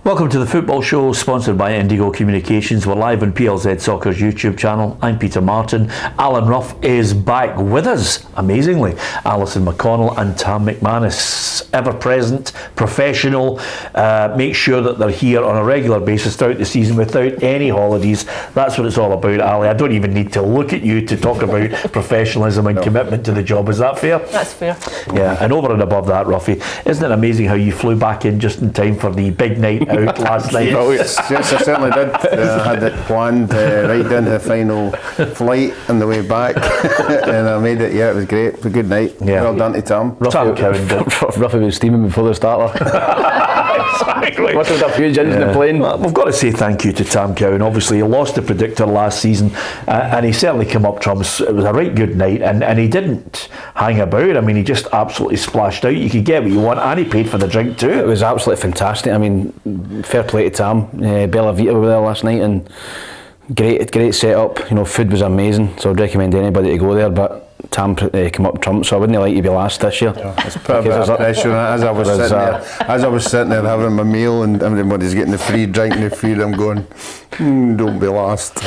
Welcome to the Football Show, sponsored by Indigo Communications. We're live on PLZ Soccer's YouTube channel. I'm Peter Martin. Alan Ruff is back with us, amazingly. Alison McConnell and Tam McManus, ever present, professional, make sure that they're here on a regular basis throughout the season without any holidays. That's what it's all about, Ali. I don't even need to look at you to talk about professionalism and commitment to the job. Is that fair? That's fair. Yeah, and over and above that, Ruffy, isn't it amazing how you flew back in just in time for the big night out last night? Oh, yes, I certainly did. I had it planned right down to the final flight on the way back, and I made it. Yeah, it was great. It was a good night. Yeah. Well done to Tom. Ruffy was steaming before the starter. Exactly. Must have had a few gins in the plane. Well, we've got to say thank you to Tam Cowan. Obviously, he lost the Predictor last season, and he certainly came up trumps. It was a right good night, and he didn't hang about. I mean, he just absolutely splashed out. You could get what you want, and he paid for the drink too. It was absolutely fantastic. I mean, fair play to Tam. Bella Vita were there last night, and great setup. You know, food was amazing, so I'd recommend anybody to go there. But Tam came up trumps, so I wouldn't like to be last this year. It's put a bit of pressure on it. As I was sitting there having my meal and everybody's getting the free drink and the food, I'm going, don't be last.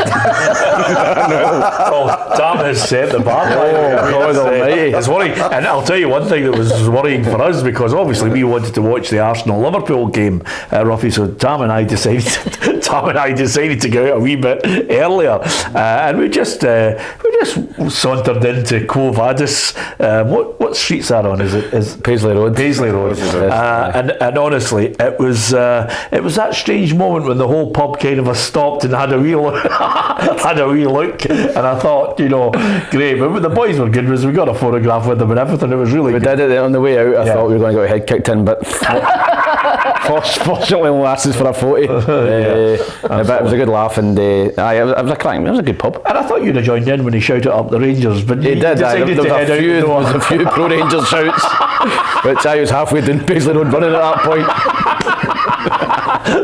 Oh, Tam has set the bar. It's worrying. And I'll tell you one thing that was worrying for us, because obviously we wanted to watch the Arsenal-Liverpool game, Ruffy, so Tam and I decided to go out a wee bit earlier, and we just sauntered into Quo Vadis. What streets that on? Is Paisley Road? Paisley Road. And honestly, it was that strange moment when the whole pub kind of stopped and had a wee look, and I thought, great. But the boys were good. We got a photograph with them and everything. It was really good. We did it on the way out. I thought we were going to get our head kicked in, but fortunately only lasted for a 40. But it was a good laugh, and it was a crack. It was a good pub. And I thought you'd have joined in when he shouted up the Rangers, but he did. There was a few pro Rangers shouts, which I was halfway down Paisley Road running at that point.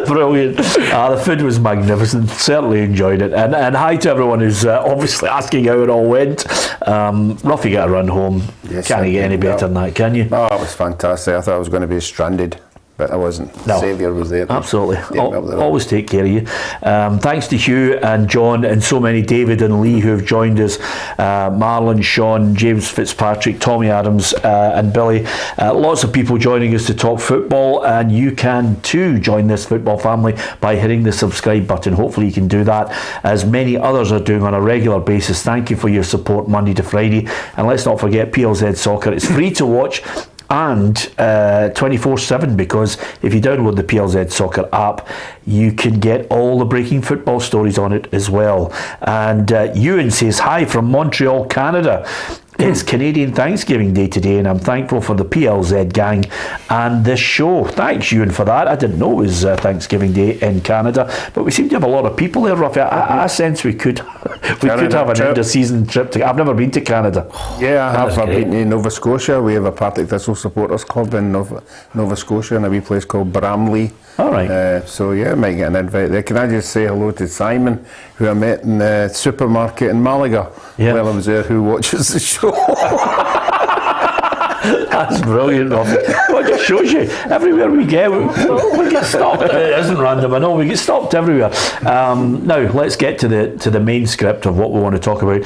Brilliant. The food was magnificent. Certainly enjoyed it. And hi to everyone who's obviously asking how it all went. Ruffy got a run home. Yes, Can't get any better than that, can you? Oh, it was fantastic. I thought I was going to be stranded, but I wasn't. No. Saviour was there. Absolutely. Always take care of you. Thanks to Hugh and John and so many, David and Lee, who have joined us, Marlon, Sean, James Fitzpatrick, Tommy Adams and Billy. Lots of people joining us to talk football, and you can too join this football family by hitting the subscribe button. Hopefully you can do that, as many others are doing on a regular basis. Thank you for your support Monday to Friday. And let's not forget PLZ Soccer. It's free to watch and 24/7, because if you download the PLZ Soccer app, you can get all the breaking football stories on it as well. And Ewan says hi from Montreal, Canada. It's Canadian Thanksgiving Day today, and I'm thankful for the PLZ gang and this show. Thanks, Ewan, for that. I didn't know it was Thanksgiving Day in Canada, but we seem to have a lot of people there, Ruffy. I sense we could have an inter-season trip. I've never been to Canada. Yeah, I have. I've been to Nova Scotia. We have a Partick Thistle supporters club in Nova Scotia in a wee place called Bramley. All right. So yeah, I might get an invite there. Can I just say hello to Simon, who I met in the supermarket in Malaga while I was there, who watches the show. That's brilliant, Robert. Well, it just shows you, everywhere we get stopped. It isn't random, I know, we get stopped everywhere. Now, let's get to the main script of what we want to talk about.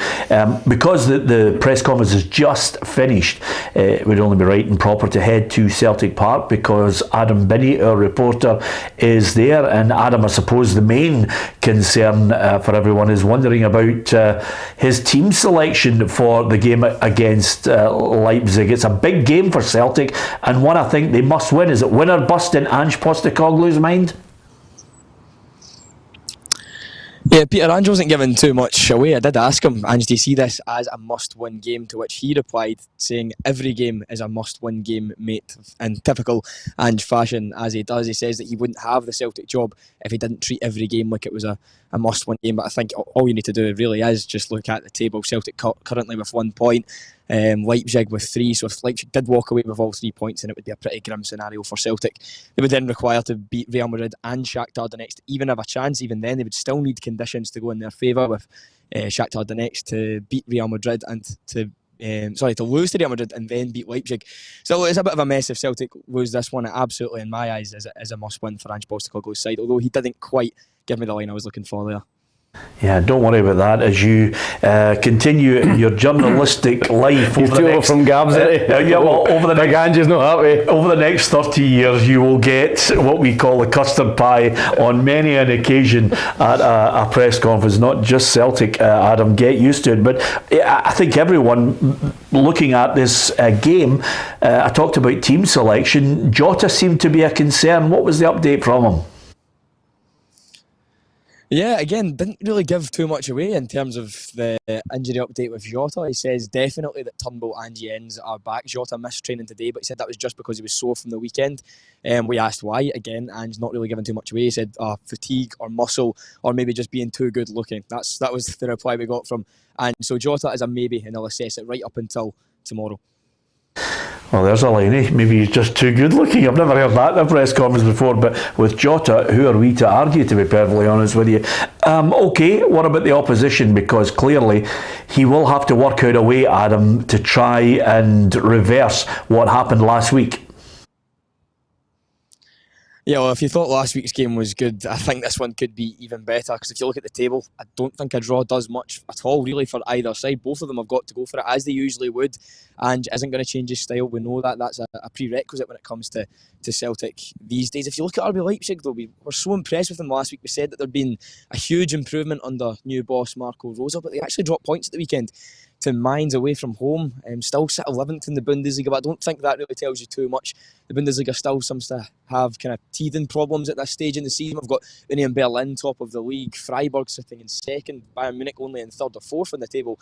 Because the press conference is just finished, it would only be right and proper to head to Celtic Park, because Adam Binney, our reporter, is there. And Adam, I suppose the main concern for everyone is wondering about his team selection for the game against Leipzig. It's a big game for Celtic, and one I think they must win. Is it win or bust in Ange Postecoglou's mind? Yeah, Peter, Ange wasn't giving too much away. I did ask him, Ange, do you see this as a must-win game? To which he replied, saying every game is a must-win game, mate, in typical Ange fashion, as he does. He says that he wouldn't have the Celtic job if he didn't treat every game like it was a must-win game. But I think all you need to do really is just look at the table. Celtic currently with 1 point, Leipzig with 3. So if Leipzig did walk away with all 3 points, then it would be a pretty grim scenario for Celtic. They would then require to beat Real Madrid and Shakhtar Donetsk to even have a chance. Even then, they would still need conditions to go in their favour, with Shakhtar Donetsk to beat Real Madrid and to to lose to Real Madrid and then beat Leipzig. So it's a bit of a mess if Celtic lose this one. It absolutely, in my eyes, is a must-win for Ange Postecoglou's side, although he didn't quite give me the line I was looking for there. Yeah, don't worry about that as you continue your journalistic life over the next, from Gabs, over the next, Ange's not happy. Over the next 30 years, you will get what we call a custard pie on many an occasion at a press conference. Not just Celtic, Adam. Get used to it. But I think everyone looking at this game, I talked about team selection. Jota seemed to be a concern. What was the update from him? Yeah, again, didn't really give too much away in terms of the injury update with Jota. He says definitely that Turnbull and Jens are back. Jota missed training today, but he said that was just because he was sore from the weekend. We asked why. Again, Ange's not really giving too much away. He said fatigue or muscle or maybe just being too good looking. That was the reply we got from Ange. So Jota is a maybe, and they'll assess it right up until tomorrow. Well, there's a line, eh? Maybe he's just too good looking. I've never heard that in a press conference before, but with Jota, who are we to argue, to be perfectly honest with you? Okay, what about the opposition? Because clearly he will have to work out a way, Adam, to try and reverse what happened last week. Yeah, well, if you thought last week's game was good, I think this one could be even better, because if you look at the table, I don't think a draw does much at all, really, for either side. Both of them have got to go for it, as they usually would, and isn't going to change his style. We know that that's a prerequisite when it comes to Celtic these days. If you look at RB Leipzig, though, we were so impressed with them last week. We said that there'd been a huge improvement under new boss Marco Rose, but they actually dropped points at the weekend to Mainz away from home. Still sit 11th in the Bundesliga, but I don't think that really tells you too much. The Bundesliga still seems to have kind of teething problems at this stage in the season. We've got Union Berlin top of the league, Freiburg sitting in second, Bayern Munich only in third or fourth on the table,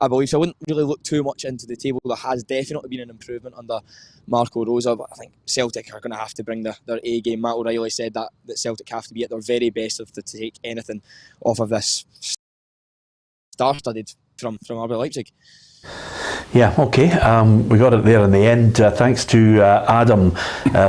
I believe. So I wouldn't really look too much into the table. There has definitely been an improvement under Marco Rose, but I think Celtic are going to have to bring their A game. Matt O'Reilly said that Celtic have to be at their very best to take anything off of this star-studded from RB Leipzig. Yeah, okay. We got it there in the end. Thanks to Adam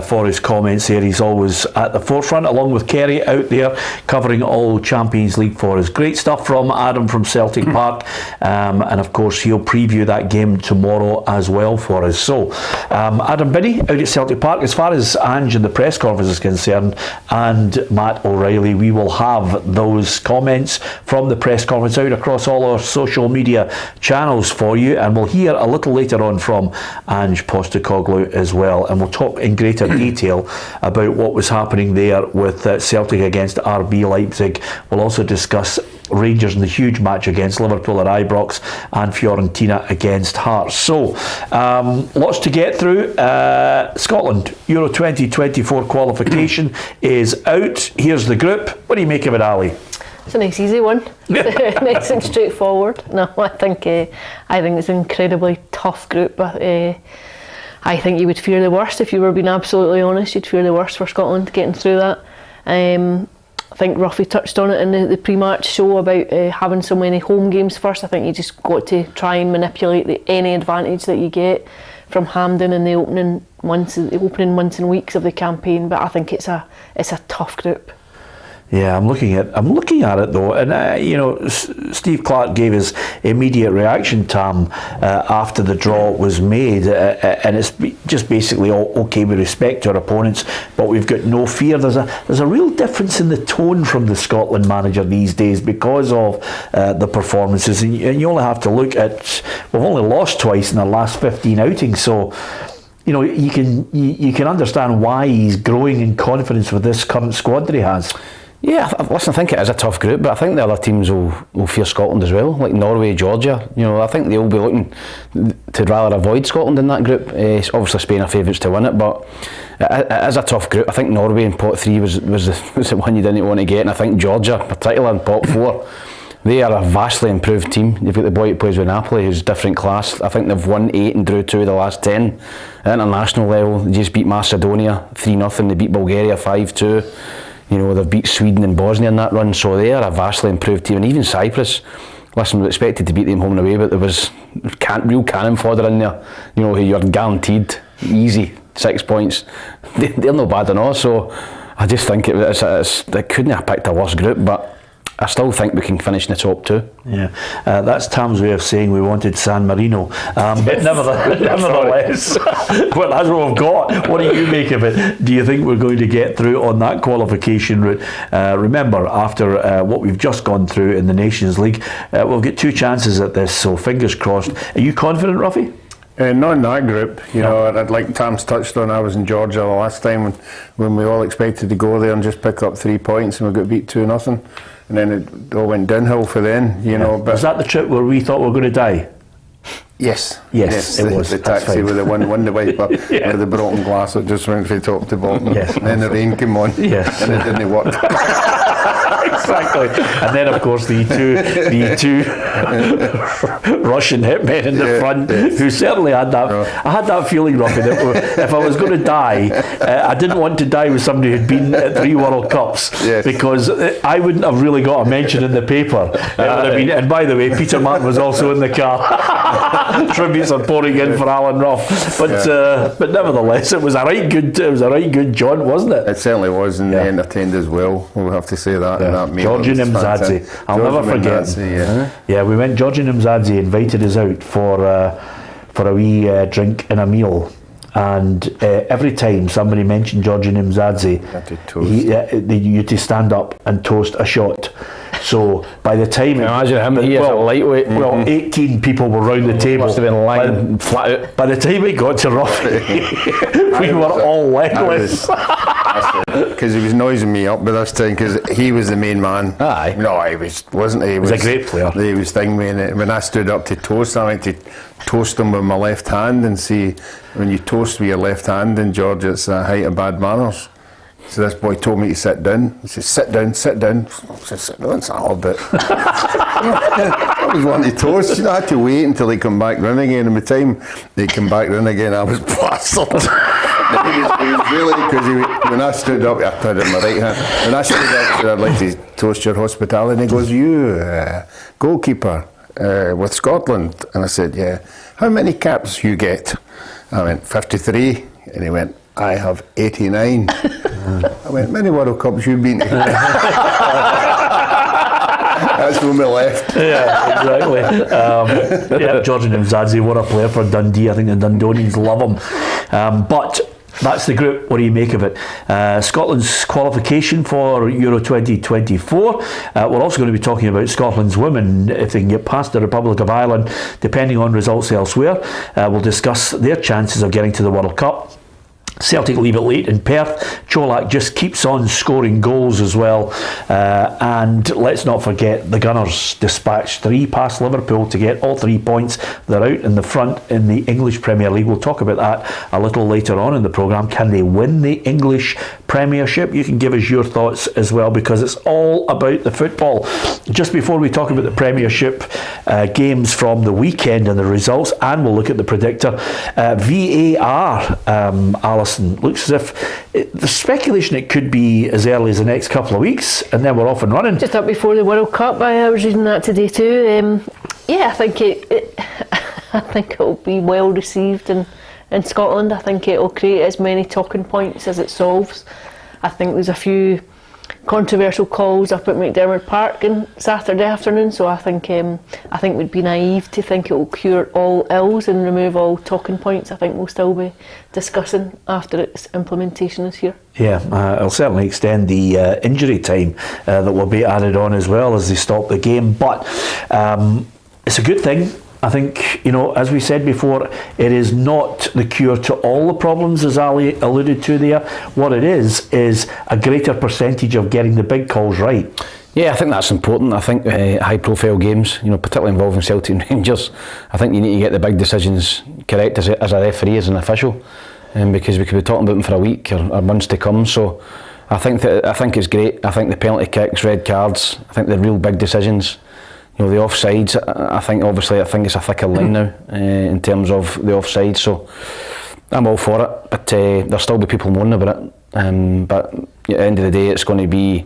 for his comments here. He's always at the forefront, along with Kerry out there covering all Champions League for us. Great stuff from Adam from Celtic Park. And of course, he'll preview that game tomorrow as well for us. So, Adam Binney out at Celtic Park. As far as Ange and the press conference is concerned, and Matt O'Reilly, we will have those comments from the press conference out across all our social media channels for you. And we'll hear a little later on from Ange Postecoglou as well, and we'll talk in greater detail about what was happening there with Celtic against RB Leipzig. We'll also discuss Rangers in the huge match against Liverpool at Ibrox and Fiorentina against Hearts. So lots to get through. Scotland Euro 2024 qualification is out. Here's the group. What do you make of it, Ali? It's a nice easy one. Nice and straightforward. No, I think it's an incredibly tough group. But I think you would fear the worst if you were being absolutely honest. You'd fear the worst for Scotland getting through that. I think Ruffy touched on it in the pre-match show about having so many home games first. I think you just got to try and manipulate any advantage that you get from Hampden in the opening months and weeks of the campaign. But I think it's a tough group. Yeah, I'm looking at it though, and Steve Clarke gave his immediate reaction, Tam, after the draw was made, and it's just basically okay, we respect our opponents, but we've got no fear. There's a real difference in the tone from the Scotland manager these days because of the performances, and you only have to look at, we've only lost twice in the last 15 outings, so you can understand why he's growing in confidence with this current squad that he has. Yeah, listen, I think it is a tough group, but I think the other teams will fear Scotland as well, like Norway, Georgia. I think they'll be looking to rather avoid Scotland in that group. Obviously Spain are favourites to win it, but it is a tough group. I think Norway in pot 3 was the one you didn't want to get, and I think Georgia, particularly in pot 4, they are a vastly improved team. You've got the boy who plays with Napoli, who's different class. I think they've won 8 and drew 2 of the last 10. At international level, they just beat Macedonia 3-0, they beat Bulgaria 5-2. They've beat Sweden and Bosnia in that run, so they are a vastly improved team. And even Cyprus, listen, we expected to beat them home and away, but there was real cannon fodder in there, who you're guaranteed easy 6 points. They're not bad at all, so I just think it couldn't have picked a worse group, but I still think we can finish in the top 2. Yeah, that's Tam's way of saying we wanted San Marino, but nevertheless, well, that's what we've got. What do you make of it? Do you think we're going to get through on that qualification route? Remember, after what we've just gone through in the Nations League, we'll get 2 chances at this, so fingers crossed. Are you confident, Ruffy? Not in that group, you know. I'd like Tam's touched on. I was in Georgia the last time when we all expected to go there and just pick up 3 points, and we got beat 2-0. And then it all went downhill for then, you know. But was that the trip where we thought we were going to die? Yes, it was. The taxi with the window wiper with the broken glass that just went from top to bottom. Yes, and then the rain came on, and it didn't work. Exactly. And then, of course, the two Russian hitmen in the front, who certainly had that. I had that feeling, Rocky, that if I was going to die, I didn't want to die with somebody who'd been at 3 World Cups, because I wouldn't have really got a mention in the paper. It would have been, and by the way, Peter Martin was also in the car. Tributes are pouring in for Alan Rough, but nevertheless, it was a right good jaunt, wasn't it? It certainly was, and they entertained as well. We'll have to say that. That Georgi Nimzadze, I'll never forget. Yeah, we went. Georgi Nimzadze invited us out for a wee drink and a meal. And every time somebody mentioned Georgi Nimzadze, you had to stand up and toast a shot. So by the time imagine him, he is a lightweight. Well, 18 people were round the table. Must have been lying flat out. By the time it got to Ruffy, we were all legless. Because he was noising me up by this time, because he was the main man. Aye. No, wasn't he? He was a great player. He was thing me, and when I stood up to toast, I went to toast him with my left hand, and see, when you toast with your left hand in George, it's a height of bad manners. So this boy told me to sit down. He said, sit down. I said, sit down, it's a little bit. I was wanting to toast. You know, I had to wait until they come back round again, and by the time they come back round again, I was plastered. He was really, because when I stood up, I put it in my right hand. When I stood up, I said, I'd like to toast your hospitality. And he goes, you goalkeeper with Scotland? And I said, yeah. How many caps you get? I went, 53. And he went, I have 89. I went, many World Cups you've been to? That's when we left. Yeah, exactly. Georgi Nimzadze, what a player for Dundee. I think the Dundonians love him. But that's the group. What do you make of it? Scotland's qualification for Euro 2024. We're also going to be talking about Scotland's women, if they can get past the Republic of Ireland, depending on results elsewhere. We'll discuss their chances of getting to the World Cup. Celtic leave it late in Perth. Colak just keeps on scoring goals as well. And let's not forget the Gunners dispatched 3 past Liverpool to get all 3 points. They're out in the front in the English Premier League. We'll talk about that a little later on in the programme. Can they win the English Premiership? You can give us your thoughts as well, because it's all about the football. Just before we talk about the Premiership games from the weekend and the results, and we'll look at the predictor, VAR, Alison, looks as if there's speculation it could be as early as the next couple of weeks, and then we're off and running. Just up before the World Cup, I was reading that today too. I think I think it'll be well received in Scotland. I think it'll create as many talking points as it solves. I think there's a few controversial calls up at McDiarmid Park on Saturday afternoon, so I think we'd be naive to think it will cure all ills and remove all talking points. I think we'll still be discussing after its implementation this year. Yeah, it'll certainly extend the injury time that will be added on as well as they stop the game, but it's a good thing. I think, as we said before, it is not the cure to all the problems, as Ali alluded to there. What it is a greater percentage of getting the big calls right. Yeah, I think that's important. I think high-profile games, particularly involving Celtic and Rangers, I think you need to get the big decisions correct as a referee, as an official, because we could be talking about them for a week or months to come. So I think it's great. I think the penalty kicks, red cards, I think the real big decisions. The offsides, I think it's a thicker line now in terms of the offside, so I'm all for it, but there'll still be people moaning about it, but at the end of the day it's going to be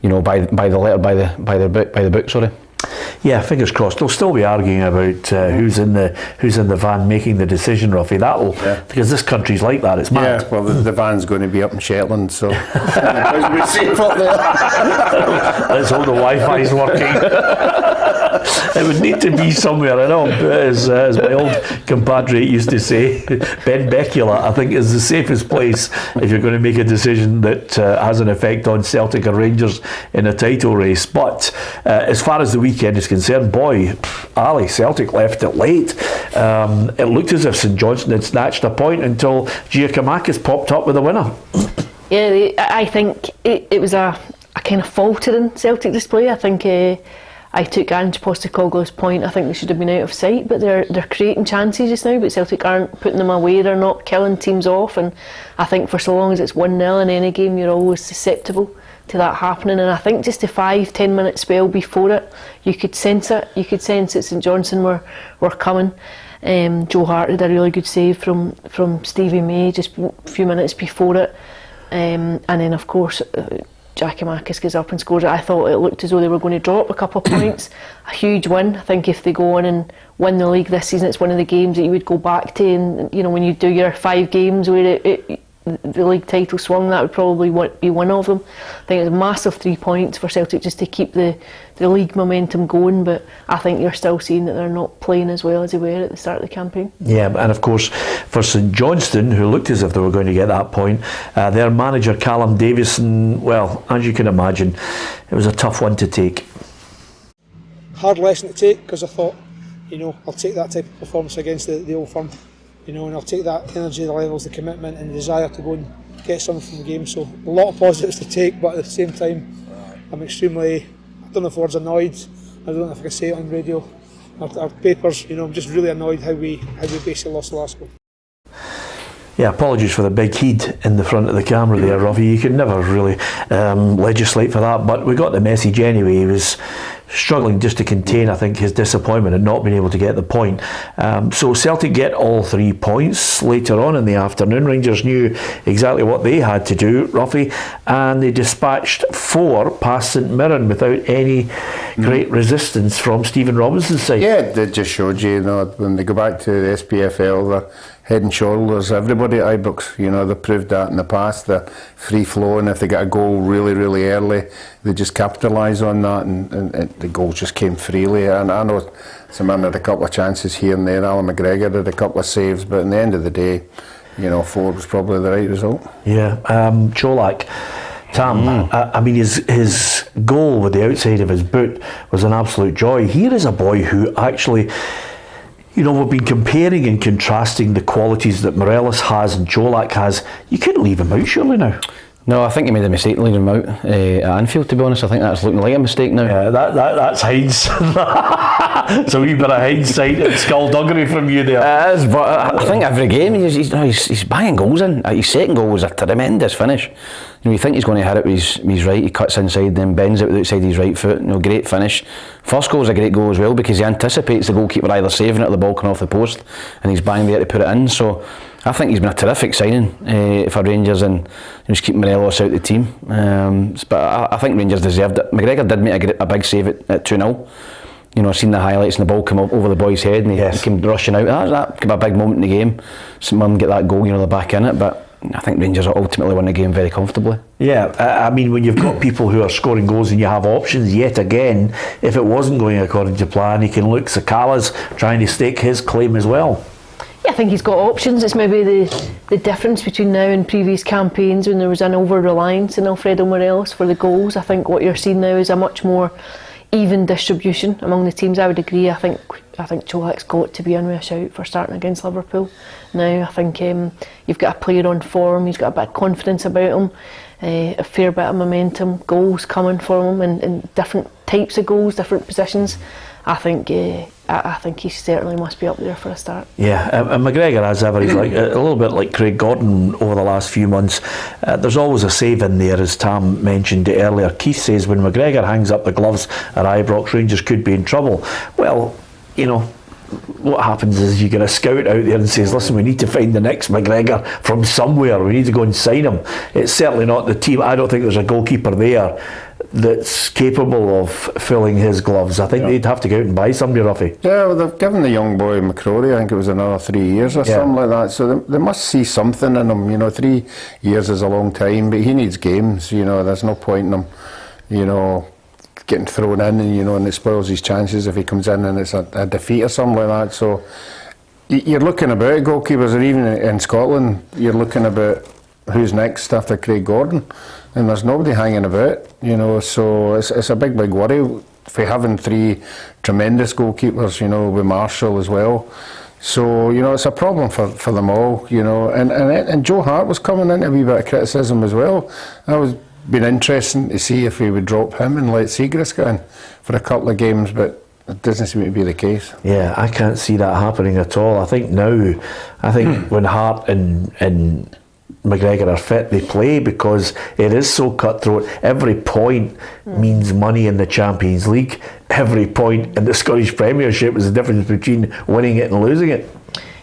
by the letter, by the book, sorry. Yeah, fingers crossed. They'll still be arguing about who's in the van making the decision, Ruffy. Because this country's like that. It's mad. Yeah, well, the van's going to be up in Shetland, so we're safe up there. Let's hope the Wi-Fi's working. It would need to be somewhere, I know, as my old compadre used to say, Ben Becula, I think, is the safest place if you're going to make a decision that has an effect on Celtic or Rangers in a title race. But as far as the weekend is concerned, boy, Ali, Celtic left it late. It looked as if St Johnstone had snatched a point until Giakoumakis popped up with a winner. Yeah, I think it was a kind of faltering Celtic display. I think I took Ange Postecoglou's point. I think they should have been out of sight, but they're creating chances just now, but Celtic aren't putting them away. They're not killing teams off, and I think for so long as it's 1-0 in any game, you're always susceptible to that happening. And I think just a 5-10 minute spell before it, you could sense it. You could sense that St Johnstone were coming. Joe Hart had a really good save from Stevie May just a few minutes before it, and then of course Giakoumakis goes up and scores it. I thought it looked as though they were going to drop a couple of points. A huge win. I think if they go on and win the league this season, it's one of the games that you would go back to. And you know, when you do your 5 games where the league title swung, that would probably be one of them. I think it's a massive 3 points for Celtic just to keep the league momentum going, but I think you're still seeing that they're not playing as well as they were at the start of the campaign. Yeah, and of course for St Johnstone, who looked as if they were going to get that point, their manager Callum Davison, well, as you can imagine, it was a tough one to take. Hard lesson to take, because I thought, you know, I'll take that type of performance against the Old Firm. You know, and I'll take that energy, the levels, the commitment and the desire to go and get something from the game. So a lot of positives to take, but at the same time I'm extremely, I don't know if the word's annoyed, I don't know if I can say it on radio, our papers, you know, I'm just really annoyed how we basically lost the last goal. Yeah, apologies for the big heat in the front of the camera there, Robbie. You can never really legislate for that, but we got the message anyway. He was struggling just to contain, I think, his disappointment at not being able to get the point. So Celtic get all 3 points later on in the afternoon. Rangers knew exactly what they had to do, Ruffy, and they dispatched 4 past St Mirren without any great resistance from Stephen Robinson's side. Yeah, it just showed you, when they go back to the SPFL, they're head and shoulders everybody at Ibrox. You know, they proved that in the past. They're free flowing. If they get a goal really, really early, they just capitalise on that, and the goal just came freely. And I know some men had a couple of chances here and there. Alan McGregor did a couple of saves, but in the end of the day, you know, 4 was probably the right result. Yeah, Colak. Tam, I mean, his goal with the outside of his boot was an absolute joy. Here is a boy who actually, you know, we've been comparing and contrasting the qualities that Morelos has and Colak has. You couldn't leave him out, surely, now? No, I think he made a mistake leaving him out at Anfield, to be honest. I think that's looking like a mistake now. Yeah, that's hindsight. It's a wee bit of hindsight and skullduggery from you there. It is, but I think every game he's banging goals in. His second goal was a tremendous finish. You know, you think he's going to hit it with his right, he cuts inside, then bends it with the outside of his right foot. You know, great finish. First goal is a great goal as well, because he anticipates the goalkeeper either saving it or the ball coming off the post, and he's banging there to put it in. So I think he's been a terrific signing for Rangers, and just keep Morelos out of the team. But I think Rangers deserved it. McGregor did make a big save at 2-0. You know, I've seen the highlights and the ball come up over the boy's head, and he came rushing out. That could be a big moment in the game. St Mirren get that goal, you know, they're back in it. But I think Rangers ultimately win the game very comfortably. Yeah, I mean, when you've got people who are scoring goals and you have options, yet again, if it wasn't going according to plan, you can look Sakala's trying to stake his claim as well. Yeah, I think he's got options. It's maybe the difference between now and previous campaigns when there was an over-reliance on Alfredo Morelos for the goals. I think what you're seeing now is a much more even distribution among the teams. I would agree. I think Colak's got to be in with a shout for starting against Liverpool. Now I think you've got a player on form, he's got a bit of confidence about him, a fair bit of momentum, goals coming from him in different types of goals, different positions. I think he certainly must be up there for a start. Yeah, and McGregor, as ever, he's like a little bit like Craig Gordon over the last few months. There's always a save in there, as Tam mentioned it earlier. Keith says when McGregor hangs up the gloves at Ibrox, Rangers could be in trouble. Well, you know, what happens is you get a scout out there and says, listen, we need to find the next McGregor from somewhere, we need to go and sign him. It's certainly not the team. I don't think there's a goalkeeper there that's capable of filling his gloves. I think they'd have to go out and buy somebody, Ruffy. Yeah, well, they've given the young boy McCrory, I think it was another 3 years or something like that, so they must see something in him. 3 years is a long time, but he needs games. There's no point in him getting thrown in, and it spoils his chances if he comes in and it's a defeat or something like that. So you're looking about goalkeepers, or even in Scotland, you're looking about who's next after Craig Gordon, and there's nobody hanging about, so it's a big worry for having 3 tremendous goalkeepers, with Marshall as well. So, it's a problem for them all, and Joe Hart was coming into a wee bit of criticism as well. That was been interesting to see if we would drop him and let Siegrist go in for a couple of games, but it doesn't seem to be the case. Yeah, I can't see that happening at all. I think when Hart and McGregor are fit, they play, because it is so cutthroat. Every point means money in the Champions League. Every point in the Scottish Premiership is the difference between winning it and losing it.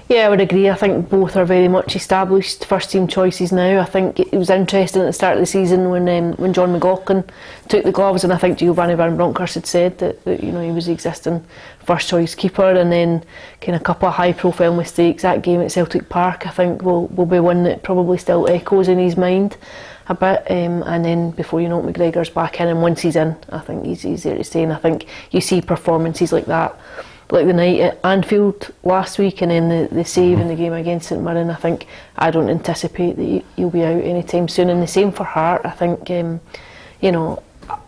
Yeah, I would agree. I think both are very much established first team choices now. I think it was interesting at the start of the season when John McLaughlin took the gloves, and I think Giovanni Van Bronckhorst had said that he was the existing first choice keeper, and then kind of a couple of high profile mistakes. That game at Celtic Park, I think, will be one that probably still echoes in his mind a bit, and then before you know it, McGregor's back in, and once he's in, I think he's there to stay. And I think you see performances like that, like the night at Anfield last week, and then the save in the game against St Mirren. I don't anticipate that he'll be out anytime soon. And the same for Hart. I think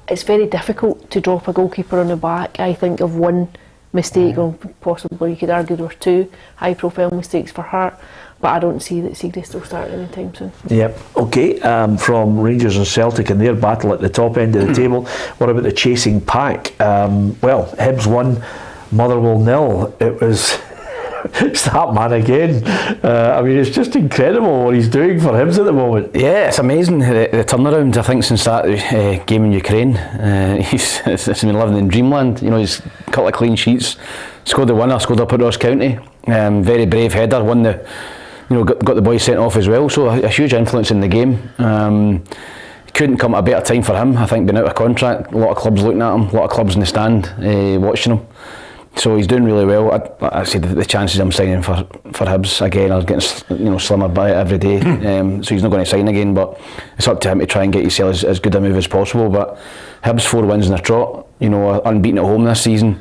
it's very difficult to drop a goalkeeper on the back, I think, of one mistake, or possibly you could argue there were 2 high profile mistakes for Hart, but I don't see that Siegrist will start anytime soon. Yep. Okay, from Rangers and Celtic and their battle at the top end of the table, what about the chasing pack? Hibs won, Motherwell 0. It was it's that man again. It's just incredible what he's doing for Hibs at the moment. Yeah, it's amazing the turnaround. I think since that game in Ukraine, he's been living in dreamland. He's a couple of clean sheets, scored the winner, scored up at Ross County. Very brave header, won the, got the boys sent off as well. So a huge influence in the game. Couldn't come at a better time for him. I think being out of contract, a lot of clubs looking at him, a lot of clubs in the stand watching him. So he's doing really well. I see the chances I'm signing for Hibs again are getting slimmer by every day. So he's not going to sign again, but it's up to him to try and get himself as good a move as possible. But Hibs 4 wins in a trot, unbeaten at home this season.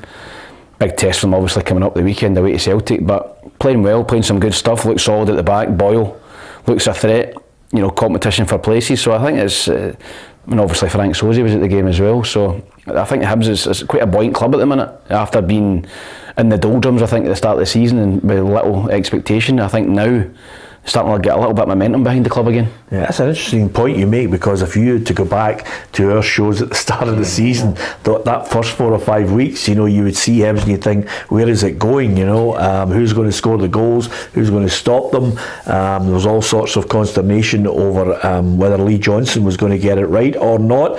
Big test for them obviously coming up the weekend away to Celtic, but playing well, playing some good stuff, looks solid at the back. Boyle looks a threat, competition for places. So I think it's, obviously Frank Sosie was at the game as well. So I think Hibs is quite a buoyant club at the minute, after being in the doldrums, I think, at the start of the season and with little expectation. I think now starting to get a little bit of momentum behind the club again. Yeah, that's an interesting point you make, because if you had to go back to our shows at the start of the season, that first 4 or 5 weeks, you would see Hibs and you think, where is it going? Who's going to score the goals? Who's going to stop them? There was all sorts of consternation over whether Lee Johnson was going to get it right or not.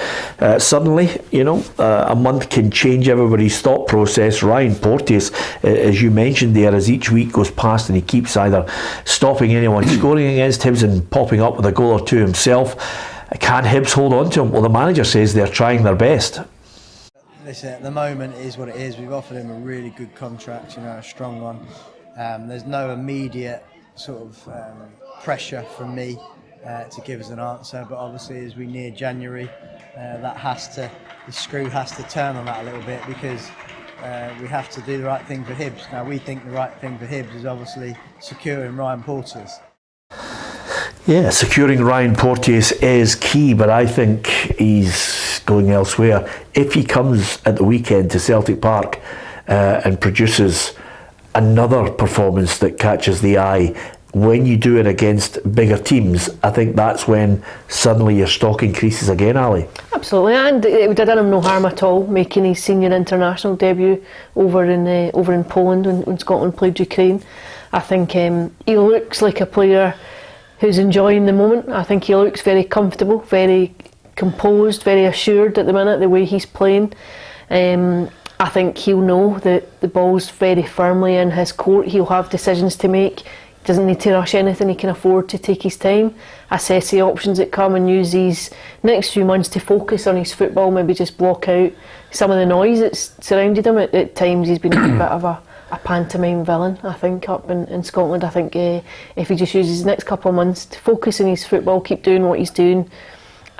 Suddenly, a month can change everybody's thought process. Ryan Porteous, as you mentioned there, as each week goes past and he keeps either stopping anyone scoring against Hibs and popping up with a goal or 2 himself. Can Hibs hold on to him? Well, the manager says they're trying their best. Listen, at the moment it is what it is. We've offered him a really good contract, a strong one. There's no immediate sort of pressure from me to give us an answer, but obviously as we near January, the screw has to turn on that a little bit, because we have to do the right thing for Hibs. Now, we think the right thing for Hibs is obviously securing Ryan Porteous. Yeah, securing Ryan Porteous is key, but I think he's going elsewhere. If he comes at the weekend to Celtic Park and produces another performance that catches the eye, when you do it against bigger teams, I think that's when suddenly your stock increases again, Ali. Absolutely, and it would have done him no harm at all making his senior international debut over in Poland when Scotland played Ukraine. I think he looks like a player who's enjoying the moment. I think he looks very comfortable, very composed, very assured at the minute, the way he's playing. I think he'll know that the ball's very firmly in his court. He'll have decisions to make. doesn't need to rush anything. He can afford to take his time, assess the options that come, and use these next few months to focus on his football. Maybe just block out some of the noise that's surrounded him. At times he's been a bit of a pantomime villain, I think, up in Scotland. I think if he just uses the next couple of months to focus on his football, keep doing what he's doing,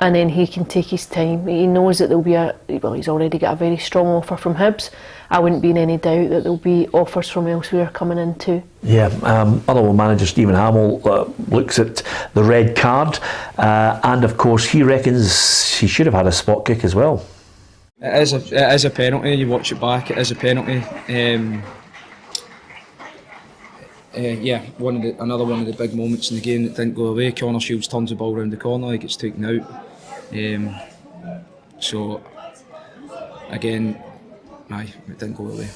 and then he can take his time. He knows that there'll be he's already got a very strong offer from Hibs. I wouldn't be in any doubt that there'll be offers from elsewhere coming in too. Yeah, Motherwell manager Stephen Hamill looks at the red card, and of course he reckons he should have had a spot kick as well. It is a penalty. You watch it back, it is a penalty. Another one of the big moments in the game that didn't go away. Connor Shields turns the ball round the corner, he gets taken out. So again, it didn't go away.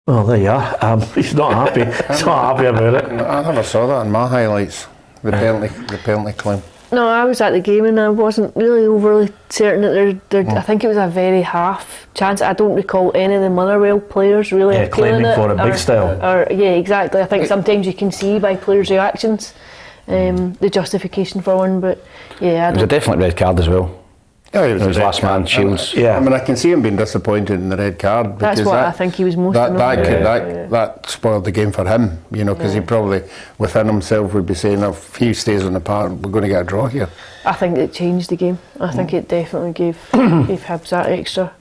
Well, there you are. He's not happy. He's not happy about it. I never saw that in my highlights. The penalty claim. No, I was at the game and I wasn't really overly certain that I think it was a very half chance. I don't recall any of the Motherwell players really claiming for a big style. Yeah, exactly. I think sometimes you can see by players' reactions the justification for one, but yeah. It was a definite red card as well. Yeah, it was last man, Shields. I mean, I can see him being disappointed in the red card. That's what I think he was most annoyed about. That spoiled the game for him, because he probably within himself would be saying, if he stays on the park, we're going to get a draw here. I think it changed the game. I think it definitely gave Hibs that extra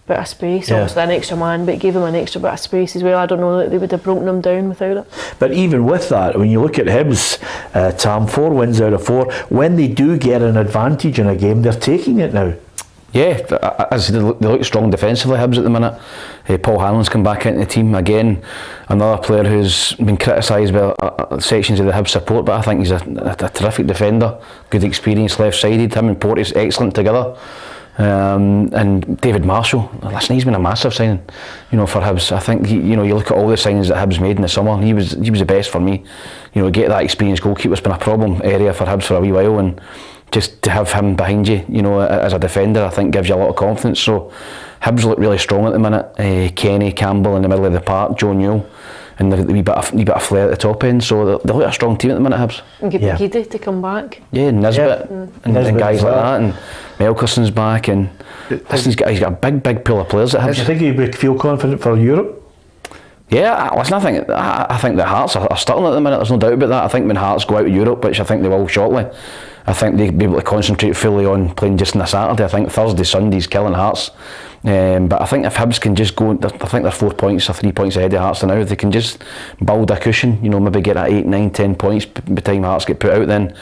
bit of space. Obviously an extra man, but it gave him an extra bit of space as well. I don't know that they would have broken him down without it. But even with that, when you look at Hibs, Tam, 4 wins out of 4, when they do get an advantage in a game, they're taking it now. Yeah, as they look strong defensively, Hibs at the minute. Paul Hanlon's come back into the team again. Another player who's been criticised by sections of the Hibs support, but I think he's a terrific defender. Good experience, left-sided. Him and Porteous excellent together. And David Marshall, listen, he's been a massive signing, for Hibs. I think you look at all the signings that Hibs made in the summer. He was the best for me. Get that experienced goalkeeper's been a problem area for Hibs for a wee while, and just to have him behind you, as a defender, I think gives you a lot of confidence. So Hibs look really strong at the minute. Kenny, Campbell in the middle of the park, Joe Newell, and the wee bit of flair at the top end. So they look a strong team at the minute, Hibs. And get Giddy to come back. Yeah, Nisbet and guys like that, and Melkerson's back, and he's got a big pool of players at Hibs. Do you think he'd feel confident for Europe? Yeah, listen, I think the Hearts are starting at the minute, there's no doubt about that. I think when Hearts go out of Europe, which I think they will shortly, I think they'll be able to concentrate fully on playing just on a Saturday. I think Thursday, Sunday's killing Hearts. But I think if Hibs can just go, I think they're 4 points or 3 points ahead of Hearts now. If they can just build a cushion, maybe get at 8, 9, 10 points by the time Hearts get put out, then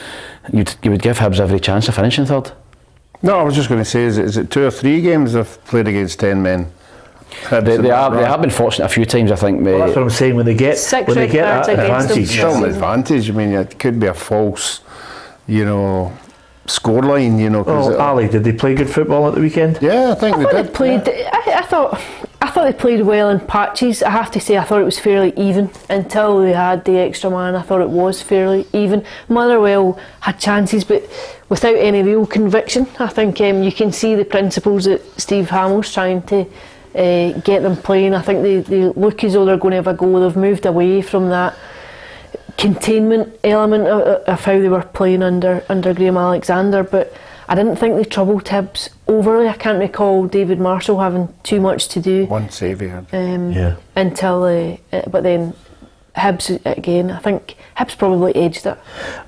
you would give Hibs every chance of finishing third. No, I was just going to say, is it 2 or 3 games they've played against 10 men? They have been fortunate a few times, I think. Well, that's what I'm saying. When they get that advantage, still an advantage. I mean, it could be a false, scoreline. Ali, did they play good football at the weekend? Yeah, I think they did. I thought they played well in patches. I have to say, I thought it was fairly even until they had the extra man. I thought it was fairly even. Motherwell had chances, but without any real conviction. I think you can see the principles that Steve Hamill's trying to get them playing. I think they look as though they're going to have a go. They've moved away from that containment element of how they were playing under Graham Alexander, but I didn't think they troubled Hibs overly. I can't recall David Marshall having too much to do. One save he had. Until but then Hibs again, I think Hibs probably edged it.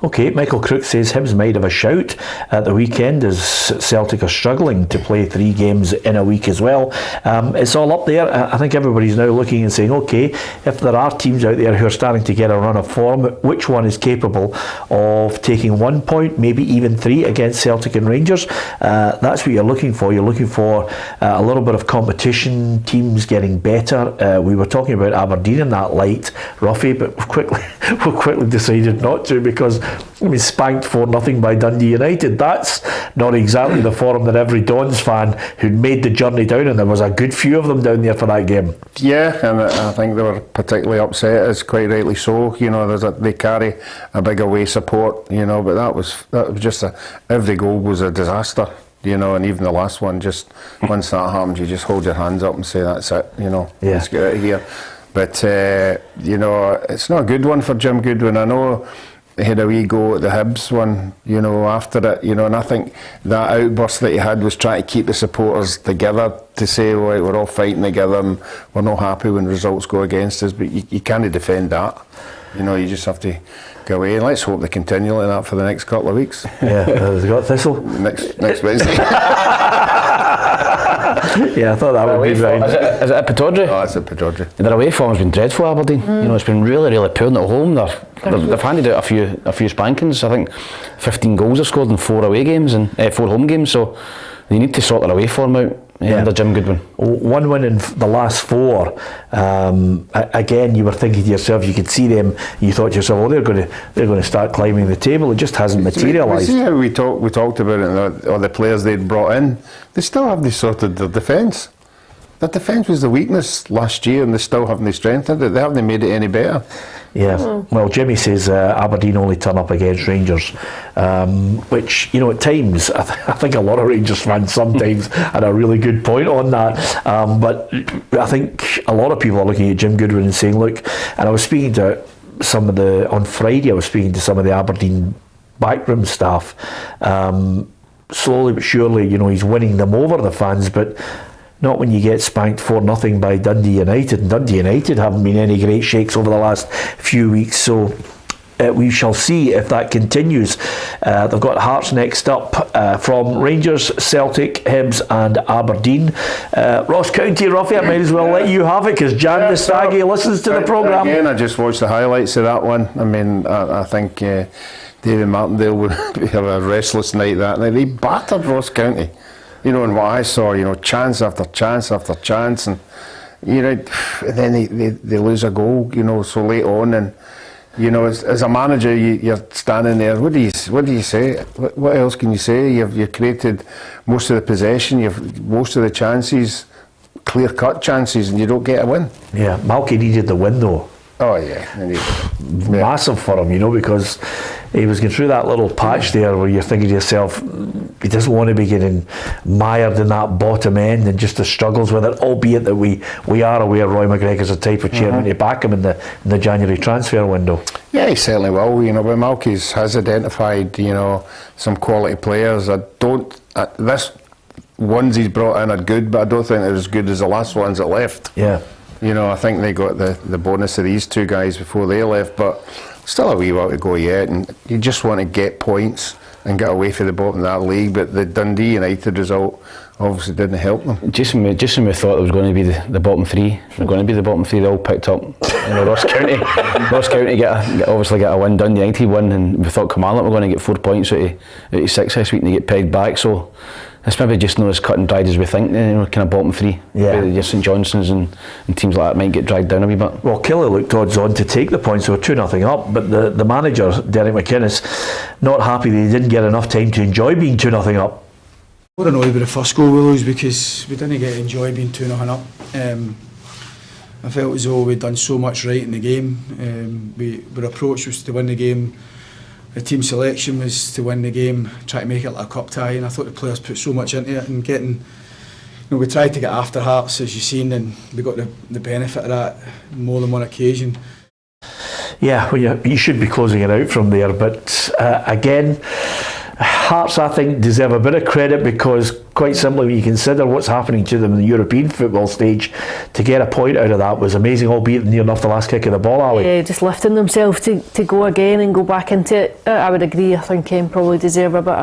Okay, Michael Crook says Hibs might have a shout at the weekend as Celtic are struggling to play 3 games in a week as well. It's all up there. I think everybody's now looking and saying, okay, if there are teams out there who are starting to get a run of form, which one is capable of taking 1 point, maybe even 3 against Celtic and Rangers? That's what you're looking for. You're looking for a little bit of competition, teams getting better. We were talking about Aberdeen in that light, Ruffy, but we quickly decided not to, because we spanked 4-0 by Dundee United. That's not exactly the form that every Dons fan who'd made the journey down, and there was a good few of them down there for that game. Yeah, and I think they were particularly upset, as quite rightly so. They carry a big away support, but that was just every goal was a disaster. And even the last one, just once that happens, you just hold your hands up and say, that's it, let's get out of here. But you know, it's not a good one for Jim Goodwin. I know he had a wee go at the Hibs one, you know, after it, you know, and I think that outburst that he had was trying to keep the supporters together, to say, right, we're all fighting together and we're not happy when results go against us, but you can't defend that. You know, you just have to go away, and let's hope they continue like that for the next couple of weeks. Yeah, they've got Thistle. Next Wednesday. Yeah, I thought that would be right. Is it at Predictor? Oh, it's at Predictor. Their away form's been dreadful, Aberdeen. You know, it's been really, really poor at home. They've handed out a few spankings. I think 15 goals are scored in 4 away games and 4 home games. So they need to sort their away form out under Jim Goodwin. 1 win in the last 4. Again, you were thinking to yourself, you could see them. You thought to yourself, oh, they're going to start climbing the table. It just hasn't materialised. See how we talked about it, or the players they'd brought in. They still haven't sorted their defence. Their defence was the weakness last year, and they still haven't strengthened it. They haven't made it any better. Yeah, well, Jimmy says Aberdeen only turn up against Rangers, which, you know, at times, I think a lot of Rangers fans sometimes had a really good point on that. But I think a lot of people are looking at Jim Goodwin and saying, look, and I was speaking to on Friday, I was speaking to some of the Aberdeen backroom staff. Slowly but surely, you know, he's winning them over, the fans, but not when you get spanked 4-0 by Dundee United. And Dundee United haven't been any great shakes over the last few weeks, so we shall see if that continues. They've got Hearts next up from Rangers, Celtic, Hibs and Aberdeen. Ross County, Ruffy, I might as well let you have it, because Jan the Saggy listens to the programme. Again, I just watched the highlights of that one. I mean, I think David Martindale would have a restless night that night. They battered Ross County. You know, and what I saw, you know, chance after chance after chance, and you know, and then they lose a goal, you know, so late on, and you know, as a manager, you're standing there. What do you say? What else can you say? You've created most of the possession, you've most of the chances, clear-cut chances, and you don't get a win. Yeah, Malky needed the win though. Oh yeah, massive for him, you know, because he was going through that little patch there where you're thinking to yourself, he doesn't want to be getting mired in that bottom end and just the struggles with it, albeit that we are aware Roy McGregor's the type of chairman to back him in the January transfer window. Yeah, he certainly will. You know, but Malky has identified, you know, some quality players. This ones he's brought in are good, but I don't think they're as good as the last ones that left. Yeah. You know, I think they got the bonus of these 2 guys before they left, but still a wee while to go yet, and you just want to get points and get away from the bottom of that league, but the Dundee United result obviously didn't help them. Just when we thought it was going to be the bottom 3, they're going to be the bottom 3, they all picked up. You know, Ross County obviously get a win, Dundee United won, and we thought Kilmarnock were going to get 4 points out of 6 this week, and they get pegged back, so it's maybe just not as cut and dried as we think, you know, kind of bottom 3. Yeah. Your St Johnstones and teams like that might get dragged down a wee bit. Well, Killie looked odds on to take the points, so 2-0 up, but the manager, Derek McInnes, not happy that he didn't get enough time to enjoy being 2-0 up. I don't know about the first goal we lose, because we didn't get to enjoy being 2-0 up. I felt as though we'd done so much right in the game. Our approach was to win the game. The team selection was to win the game, try to make it like a cup tie, and I thought the players put so much into it, and getting, you know, we tried to get after Hearts, as you've seen, and we got the benefit of that more than one occasion. Yeah, well, you should be closing it out from there, but again, Hearts, I think, deserve a bit of credit, because quite simply, when you consider what's happening to them in the European football stage, to get a point out of that was amazing, albeit near enough the last kick of the ball, Ali. Yeah, just lifting themselves to go again and go back into it. I would agree. I think probably deserve a bit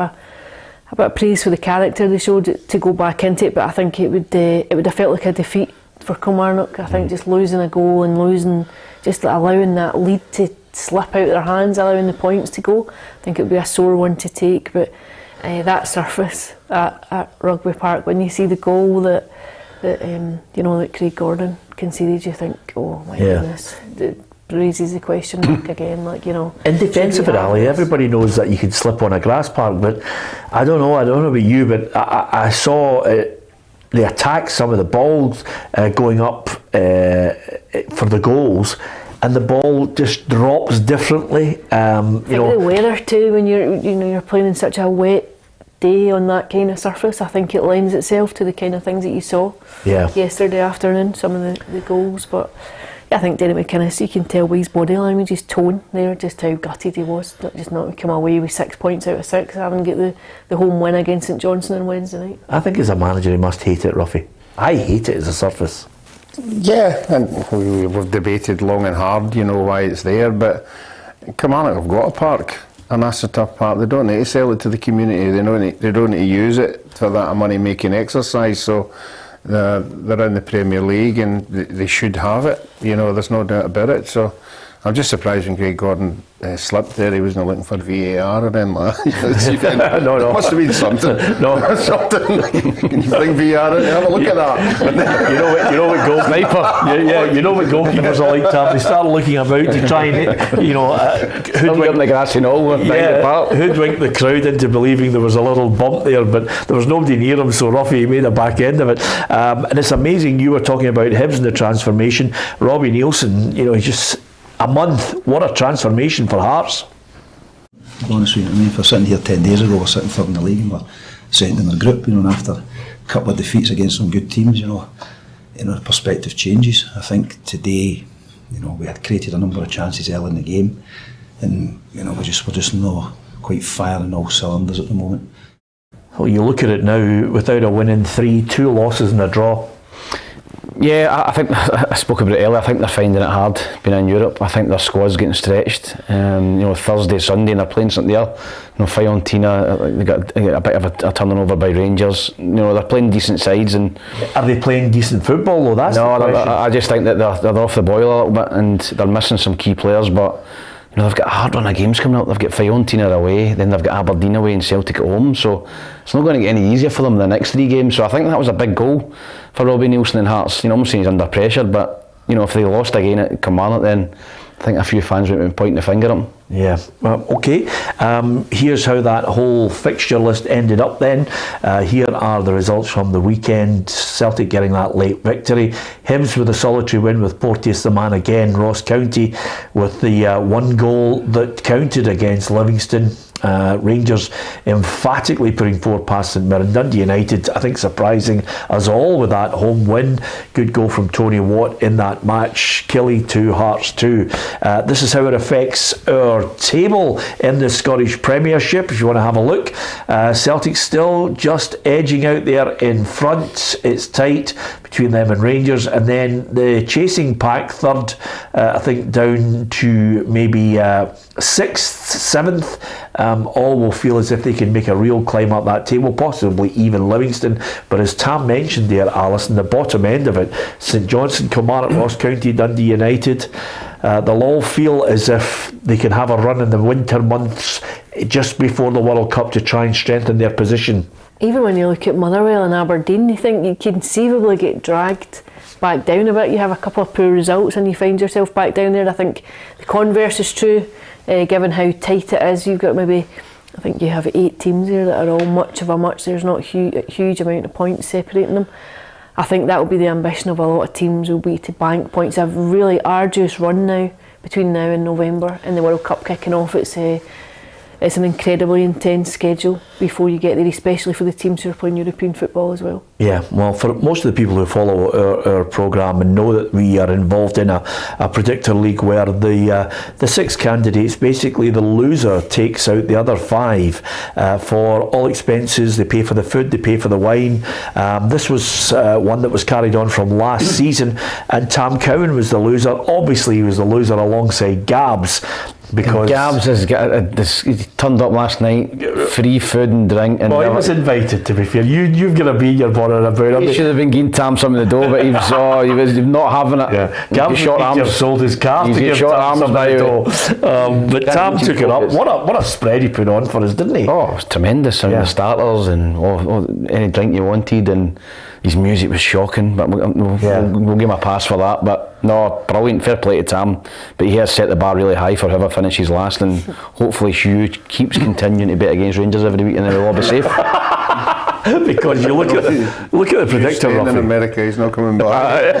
of praise for the character they showed to go back into it, but I think it would have felt like a defeat for Kilmarnock. I think just losing a goal and just allowing that lead to slip out of their hands, allowing the points to go, I think it would be a sore one to take. But that surface at Rugby Park, when you see the goal that Craig Gordon conceded, you think, oh my goodness, it raises the question mark again. Like, you know, in defence of it, Ali, everybody knows that you can slip on a grass park, but I don't know about you, but I saw they attacked some of the balls going up for the goals, and the ball just drops differently. The weather too, when you're playing in such a wet day on that kind of surface, I think it lends itself to the kind of things that you saw yesterday afternoon, some of the goals. But I think Tam McManus, you can tell by his body language, his tone there, just how gutted he was, not to come away with 6 points out of 6, having got the home win against St Johnstone on Wednesday night. I think as a manager he must hate it, Ruffy. I hate it as a surface. Yeah, and we've debated long and hard, why it's there, but Kilmarnock have got a park, and that's a tough part. They don't need to sell it to the community, they don't need to use it for that money-making exercise, so they're in the Premier League and they should have it, there's no doubt about it. So I'm just surprised when Craig Gordon slipped there. He wasn't looking for VAR or anything like that. No. It must have been something. No. Something. Can you bring VAR in? Have a look at that. you know what goalkeepers. Yeah, you know what goalkeepers are like, Tam. They start looking about to try and hoodwink the grassy knoll. Hoodwink the crowd into believing there was a little bump there, but there was nobody near him. So Ruffy made a back end of it. And it's amazing. You were talking about Hibs and the transformation. Robbie Nielsen, he's just a month. What a transformation for Hearts. To be honest with you, if we're sitting here 10 days ago, we're sitting third in the league and we're second in the group, and after a couple of defeats against some good teams, the perspective changes. I think today, we had created a number of chances early in the game, and we're just not quite firing all cylinders at the moment. Well, you look at it now, without a win in 3, 2 losses and a draw. Yeah, I think I spoke about it earlier. I think they're finding it hard being in Europe. I think their squad's getting stretched. Thursday, Sunday, and they're playing something there. Fiorentina, they got a bit of a turning over by Rangers. They're playing decent sides, and are they playing decent football though? That's the question. I just think that they're off the boil a little bit, and they're missing some key players. But they've got a hard run of games coming up. They've got Fiorentina away, then they've got Aberdeen away and Celtic at home. So it's not going to get any easier for them in the next 3 games. So I think that was a big goal for Robbie Nielsen and Hearts. I'm not saying he's under pressure, but if they lost again at Kilmarnock, then I think a few fans would be pointing the finger at him. Yeah, okay. Here's how that whole fixture list ended up then. Here are the results from the weekend. Celtic getting that late victory. Hibs with a solitary win with Porteous the man again. Ross County with the 1 goal that counted against Livingston. Rangers emphatically putting 4 past St Mirren. Dundee United, I think, surprising us all with that home win. Good goal from Tony Watt in that match. Killie 2, Hearts 2. This is how it affects our table in the Scottish Premiership, if you want to have a look. Celtic still just edging out there in front. It's tight between them and Rangers, and then the chasing pack, third, I think, down to maybe 6th, 7th. All will feel as if they can make a real climb up that table, possibly even Livingston. But as Tam mentioned there, Alison, the bottom end of it, St Johnstone, Kilmarnock, Ross County, Dundee United, they'll all feel as if they can have a run in the winter months just before the World Cup to try and strengthen their position. Even when you look at Motherwell and Aberdeen, you think you conceivably get dragged back down a bit. You have a couple of poor results and you find yourself back down there. I think the converse is true, given how tight it is. You've got maybe, I think you have 8 teams there that are all much of a much. There's not a huge amount of points separating them. I think that will be the ambition of a lot of teams, will be to bank points. A really arduous run now, between now and November, and the World Cup kicking off. It's an incredibly intense schedule before you get there, especially for the teams who are playing European football as well. Yeah, well, for most of the people who follow our programme and know that we are involved in a Predictor League where the 6 candidates, basically the loser takes out the other 5 for all expenses. They pay for the food, they pay for the wine. This was one that was carried on from last season, and Tam Cowan was the loser. Obviously he was the loser alongside Gabs, because Gabs he turned up last night, free food and drink. And well, he was invited, to be fair. You've got to be your bothering about it. He should have been giving Tam some of the dough, but he was not having it. Yeah. Gabs short arms, sold his car to give short arms some of the dough. But Tam took it up. What a spread he put on for us, didn't he? Oh, it was tremendous. The starters and any drink you wanted, and his music was shocking, but we'll give him a pass for that. But no, brilliant, fair play to Tam. But he has set the bar really high for whoever finishes last, and hopefully Hugh keeps continuing to bet against Rangers every week, and then we'll all be safe. Because you look at the predictor. He's staying in America, he's not coming back.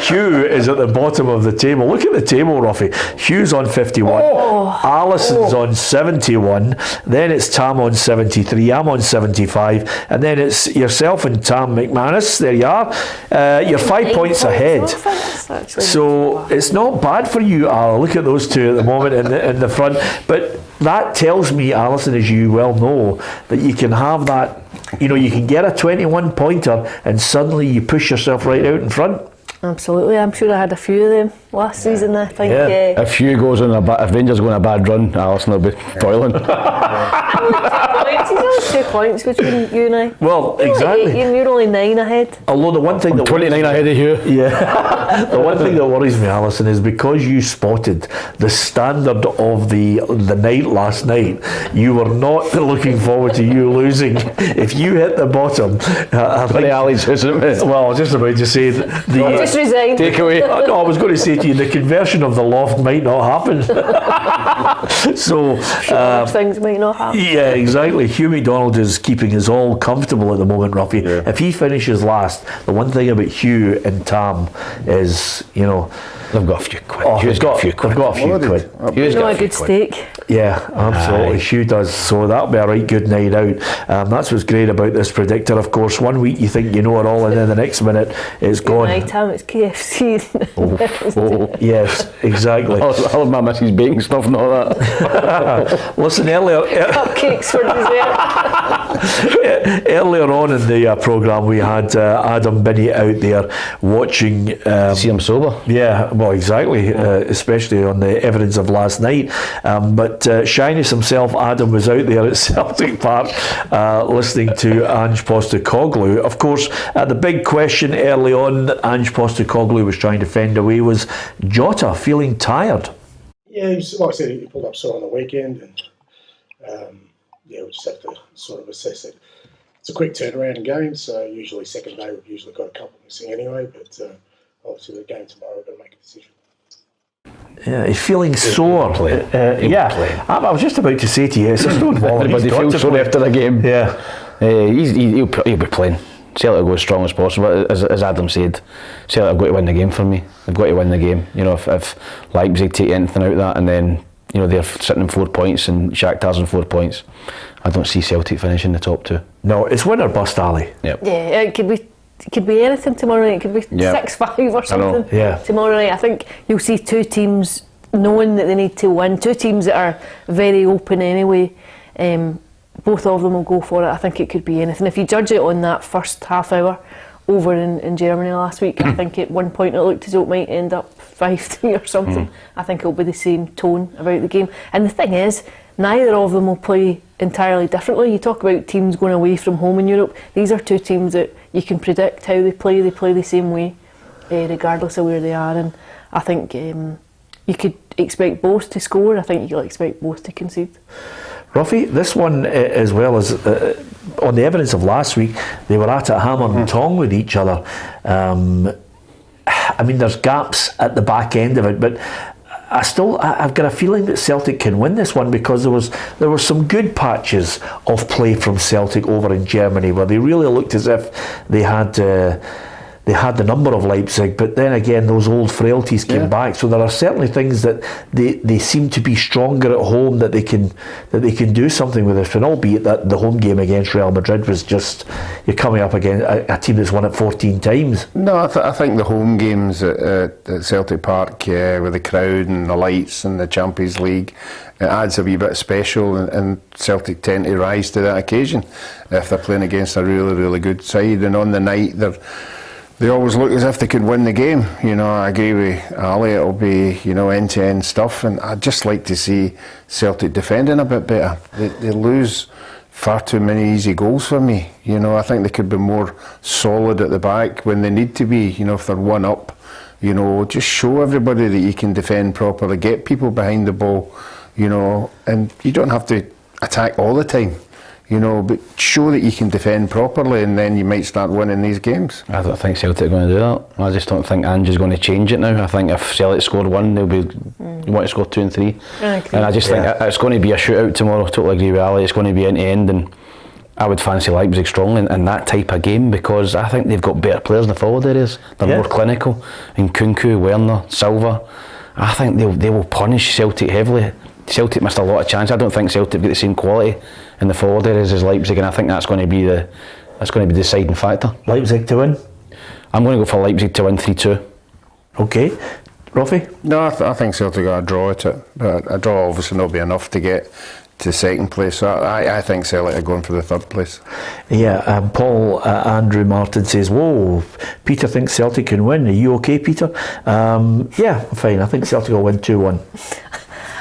Hugh is at the bottom of the table. Look at the table, Ruffy. Hugh's on 51. Alison's on 71. Then it's Tam on 73. I'm on 75. And then it's yourself and Tam McManus. There you are. You're 5 points ahead. So it's not bad for you, Al. Look at those two at the moment in the front. But that tells me, Alison, as you well know, that you can have that, you can get a 21 pointer and suddenly you push yourself right out in front. Absolutely, I'm sure I had a few of them last season. I think. If Hugh goes on if Rangers go on a bad run, Alison will be toiling. He's only 2 points between you and I. Well, exactly. You're only 9 ahead. Although the one thing that 29 ahead of you. Yeah. The one thing that worries me, Alison, is because you spotted the standard of the night last night. You were not looking forward to you losing. If you hit the bottom, I think Ali's, isn't it? Well, I was just about to say Just resign. Take away. No, I was going to say to you, the conversion of the loft might not happen. So things might not happen. Yeah, exactly. Hugh McDonald is keeping us all comfortable at the moment, Ruffy. Yeah. If he finishes last, the one thing about Hugh and Tam is, they've got a few quid. Hugh's got a few quid. Hugh's got a good steak. Yeah, absolutely. Hugh does. So that'll be a right good night out. That's what's great about this predictor. Of course, one week you think you know it all, and then the next minute it's gone. Night time, it's KFC. Yes, exactly. I'll have my missus baking stuff and all that. Listen, earlier cupcakes for dessert. Earlier on in the programme, we had Adam Binney out there watching. See him sober. Yeah, well, exactly, especially on the evidence of last night. But Shyness himself, Adam, was out there at Celtic Park listening to Ange Postecoglou. Of course, the big question early on that Ange Postecoglou was trying to fend away was Jota feeling tired. Yeah, like I said, he pulled up sore on the weekend, and we just have to sort of assess it. It's a quick turnaround in games, so usually second day we've usually got a couple missing anyway, but obviously the game tomorrow we're going to make a decision. Yeah, he's feeling sore. I was just about to say to you, it's a stone wall. Everybody feels sore after the game. Yeah, he'll be playing. Celtic will go as strong as possible. As Adam said, Celtic have got to win the game for me. They've got to win the game. If Leipzig take anything out of that, and then they're sitting in 4 points and Shakhtar's in 4 points, I don't see Celtic finishing the top two. No, it's win or bust, Ali. Yep. Yeah, it could be anything tomorrow night. It could be 6-5 or something. Tomorrow night. I think you'll see two teams knowing that they need to win. Two teams that are very open anyway. Both of them will go for it. I think it could be anything. If you judge it on that first half hour over in Germany last week, I think at one point it looked as though it might end up 5-3 or something. I think it'll be the same tone about the game. And the thing is, neither of them will play entirely differently. You talk about teams going away from home in Europe. These are two teams that you can predict how they play. They play the same way, regardless of where they are. And I think you could expect both to score. I think you'll expect both to concede. Ruffy, this one, as well as on the evidence of last week, they were at it hammer and tong with each other. I mean, there's gaps at the back end of it, but I've got a feeling that Celtic can win this one, because there were some good patches of play from Celtic over in Germany where they really looked as if they had the number of Leipzig, but then again those old frailties came back. So there are certainly things that they seem to be stronger at home, that they can do something with this. And albeit that the home game against Real Madrid was just, you're coming up against a team that's won it 14 times. No, I think the home games at Celtic Park with the crowd and the lights and the Champions League, it adds a wee bit special, and Celtic tend to rise to that occasion if they're playing against a really, really good side. And on the night they always look as if they could win the game. I agree with Ali, it'll be, end-to-end stuff, and I'd just like to see Celtic defending a bit better. They lose far too many easy goals for me. I think they could be more solid at the back when they need to be, if they're one up. Just show everybody that you can defend properly, get people behind the ball, and you don't have to attack all the time. But show that you can defend properly, and then you might start winning these games. I don't think Celtic are going to do that. I just don't think Ange is going to change it now. I think if Celtic score one, they'll be you want to score 2 and 3. And I just think it's going to be a shootout tomorrow. Totally agree with Ali. It's going to be end to end, and I would fancy Leipzig strongly in that type of game, because I think they've got better players in the forward areas. They're more clinical. And Kunku, Werner, Silva, I think they will punish Celtic heavily. Celtic missed a lot of chances. I don't think Celtic get the same quality in the forward areas as Leipzig, and I think that's going to be the deciding factor. Leipzig to win? I'm going to go for Leipzig to win 3-2. Okay. Ruffy? No, I think Celtic got a draw at it. But a draw obviously not be enough to get to second place. So I think Celtic are going for the third place. Yeah, Paul Andrew Martin says, whoa, Peter thinks Celtic can win. Are you okay, Peter? Yeah, fine. I think Celtic will win 2-1.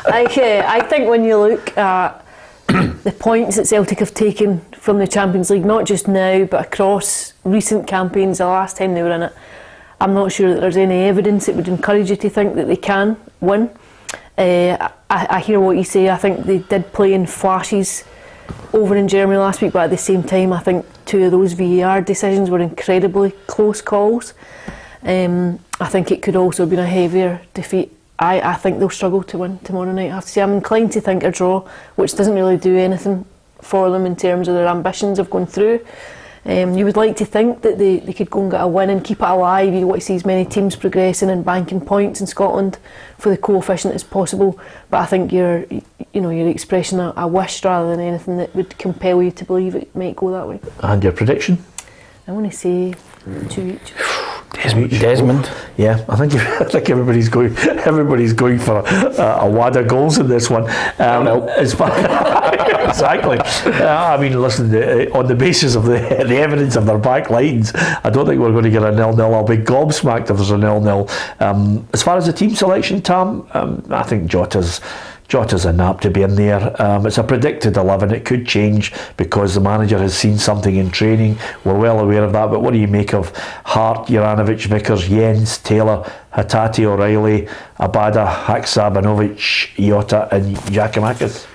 I think when you look at the points that Celtic have taken from the Champions League, not just now but across recent campaigns, the last time they were in it, I'm not sure that there's any evidence that would encourage you to think that they can win. I hear what you say. I think they did play in flashes over in Germany last week, but at the same time I think 2 of those VAR decisions were incredibly close calls. I think it could also have been a heavier defeat. I think they'll struggle to win tomorrow night. I have to say I'm inclined to think a draw, which doesn't really do anything for them in terms of their ambitions of going through. You would like to think that they could go and get a win and keep it alive. You want to see as many teams progressing and banking points in Scotland for the coefficient as possible. But I think you're expressing a wish rather than anything that would compel you to believe it might go that way. And your prediction? I want to say 2 each. Desmond. Yeah, I think everybody's going for a wad of goals in this one. Exactly. I mean, listen, on the basis of the evidence of their back lines, I don't think we're going to get a 0-0. I'll be gobsmacked if there's a 0-0. As far as the team selection, Tam, I think Jota's a nap to be in there. It's a predicted 11. It could change because the manager has seen something in training. We're well aware of that. But what do you make of Hart, Juranovic, Vickers, Jens, Taylor, Hatate, O'Reilly, Abada, Haksabanovic, Jota and Giacomakis?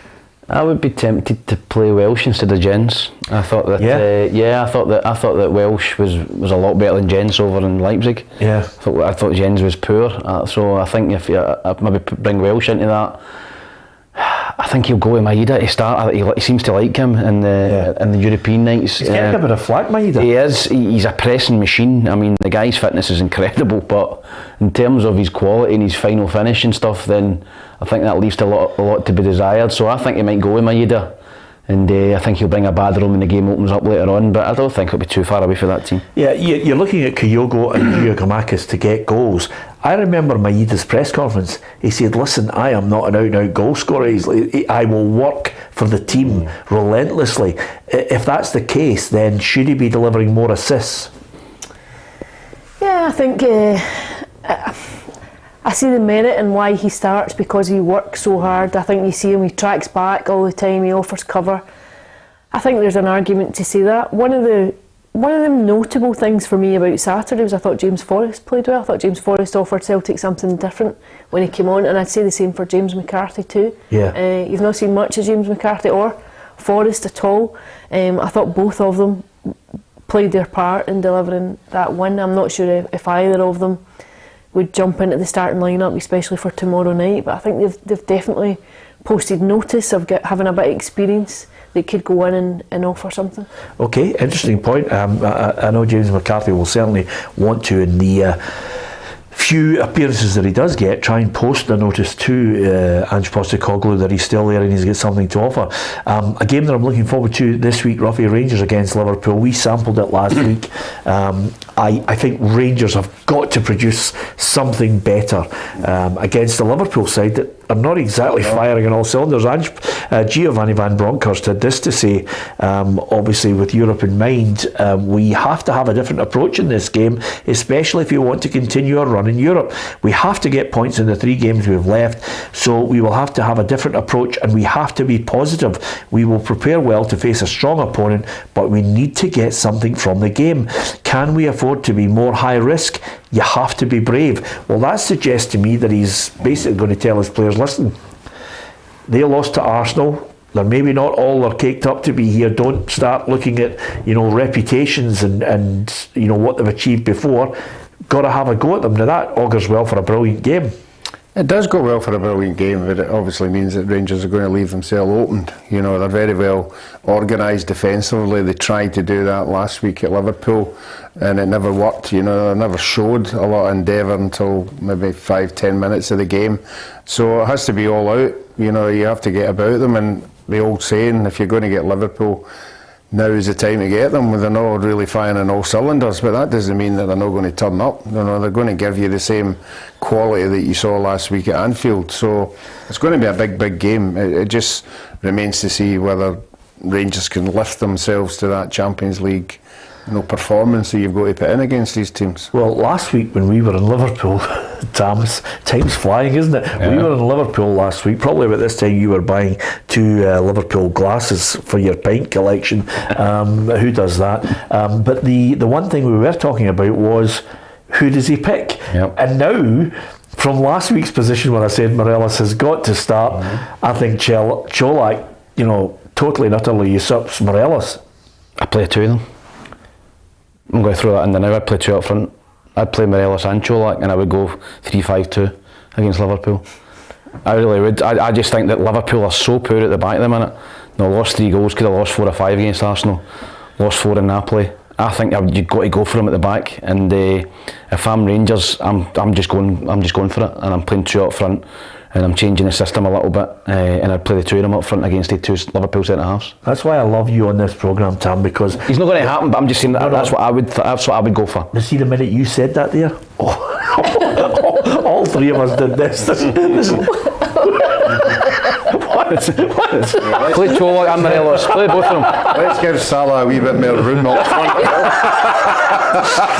I would be tempted to play Welsh instead of Jens. I thought that. I thought that Welsh was a lot better than Jens over in Leipzig. Yeah. I thought Jens was poor. So I think if I maybe bring Welsh into that, I think he'll go with Maeda to start. He seems to like him in the European nights. He's getting a bit of flack, Maeda. He is. He's a pressing machine. I mean, the guy's fitness is incredible, but in terms of his quality and his final finish and stuff, then I think that leaves a lot to be desired. So I think he might go with Maeda, and I think he'll bring a bad room when the game opens up later on, but I don't think it'll be too far away for that team. Yeah, you're looking at Kyogo and Giacomakis to get goals. I remember Maeda's press conference. He said, listen, I am not an out-and-out goal scorer. I will work for the team relentlessly. If that's the case, then should he be delivering more assists? Yeah, I think I see the merit in why he starts, because he works so hard. I think you see him, he tracks back all the time, he offers cover. I think there's an argument to say that. One of the notable things for me about Saturday was I thought James Forrest played well. I thought James Forrest offered Celtic something different when he came on, and I'd say the same for James McCarthy too. Yeah. You've not seen much of James McCarthy or Forrest at all. I thought both of them played their part in delivering that win. I'm not sure if either of them would jump into the starting lineup, especially for tomorrow night, but I think they've definitely posted notice of having a bit of experience that could go in and offer something. Okay, interesting point. I know James McCarthy will certainly want to, in the few appearances that he does get, try and post a notice to Ange Postecoglou that he's still there and he's got something to offer. A game that I'm looking forward to this week, Ruffy, Rangers against Liverpool. We sampled it last week. I think Rangers have got to produce something better against the Liverpool side that are not exactly firing on all cylinders. Giovanni Van Bronckhorst had this to say, obviously with Europe in mind, we have to have a different approach in this game, especially if you want to continue our run in Europe. We have to get points in the 3 games we've left, so we will have to have a different approach and we have to be positive. We will prepare well to face a strong opponent, but we need to get something from the game. Can we afford to be more high risk? You have to be brave. Well, that suggests to me that he's basically going to tell his players, listen, they lost to Arsenal. They're maybe not all they're caked up to be here. Don't start looking at reputations and what they've achieved before. Got to have a go at them. Now that augurs well for a brilliant game. It does go well for a brilliant game, but it obviously means that Rangers are going to leave themselves opened. You know, they're very well organised defensively. They tried to do that last week at Liverpool, and it never worked. You know, they never showed a lot of endeavour until maybe 5-10 minutes of the game. So it has to be all out. You know, you have to get about them, and the old saying, if you're going to get Liverpool, now is the time to get them. They're not really firing on all cylinders, but that doesn't mean that they're not going to turn up. You know, they're going to give you the same quality that you saw last week at Anfield. So it's going to be a big game. It just remains to see whether Rangers can lift themselves to that Champions League, you know, performance that you've got to put in against these teams. Well, last week when we were in Liverpool, time's flying, isn't it? Yeah. We were in Liverpool last week. Probably about this time you were buying 2 Liverpool glasses for your pint collection. Who does that? But the one thing we were talking about was, who does he pick? Yep. And now, from last week's position where I said Morelos has got to start, I think Colak, you know, totally and utterly usurps Morelos. I play 2 of them. I'm going to throw that in there now. I'd play 2 up front. I'd play Morelos and Colak, and I would go 3-5-2 against Liverpool. I really would. I just think that Liverpool are so poor at the back at the minute. They lost 3 goals, could have lost 4 or 5 against Arsenal, lost 4 in Napoli. I think you've got to go for them at the back, and if I'm Rangers, I'm just going for it, and I'm playing 2 up front, and I'm changing the system a little bit, and I'd play the 2 of them up front against the 2 Liverpool centre halves. That's why I love you on this programme, Tam, because it's not going to happen. But I'm just saying that's what I would go for. You see, the minute you said that there, all 3 of us did this. Play Colak and Morelos. Play both of them. Let's give Salah a wee bit more room up front.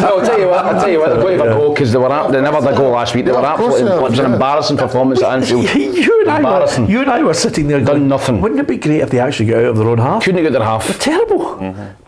No, I'll tell you what, they're going to have a goal because they never had a goal last week. They were absolutely. It was an embarrassing performance at Anfield. You and I were sitting there done nothing. Wouldn't it be great if they actually got out of their own half? Couldn't get their half. They're terrible.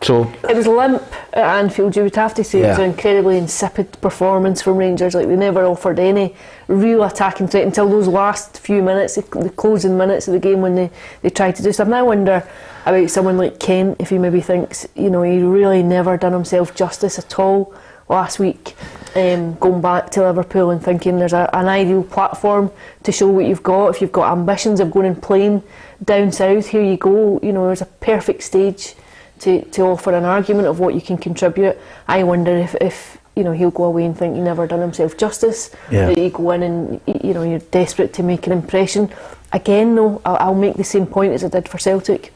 So it was limp at Anfield. You would have to say it was an incredibly insipid performance from Rangers. Like, they never offered any real attacking threat until those last few minutes, the closing minutes of the game, when they tried to do stuff. And I wonder about someone like Kent, if he maybe thinks, you know, he really never done himself justice at all last week, going back to Liverpool and thinking there's an ideal platform to show what you've got. If you've got ambitions of going and playing down south, here you go. You know, there's a perfect stage to offer an argument of what you can contribute. I wonder if you know, he'll go away and think he never done himself justice, that you go in and, you know, you're desperate to make an impression. Again though, I'll make the same point as I did for Celtic.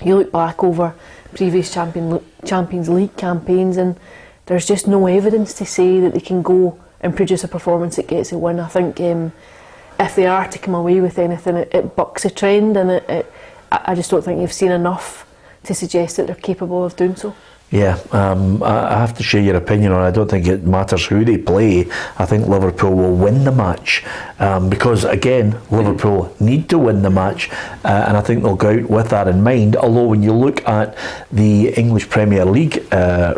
You look back over previous Champions League campaigns and there's just no evidence to say that they can go and produce a performance that gets a win. I think if they are to come away with anything, it bucks a trend, and I just don't think you've seen enough to suggest that they're capable of doing so. Yeah, I have to share your opinion on it. I don't think it matters who they play. I think Liverpool will win the match because, again, Liverpool need to win the match, and I think they'll go out with that in mind. Although when you look at the English Premier League,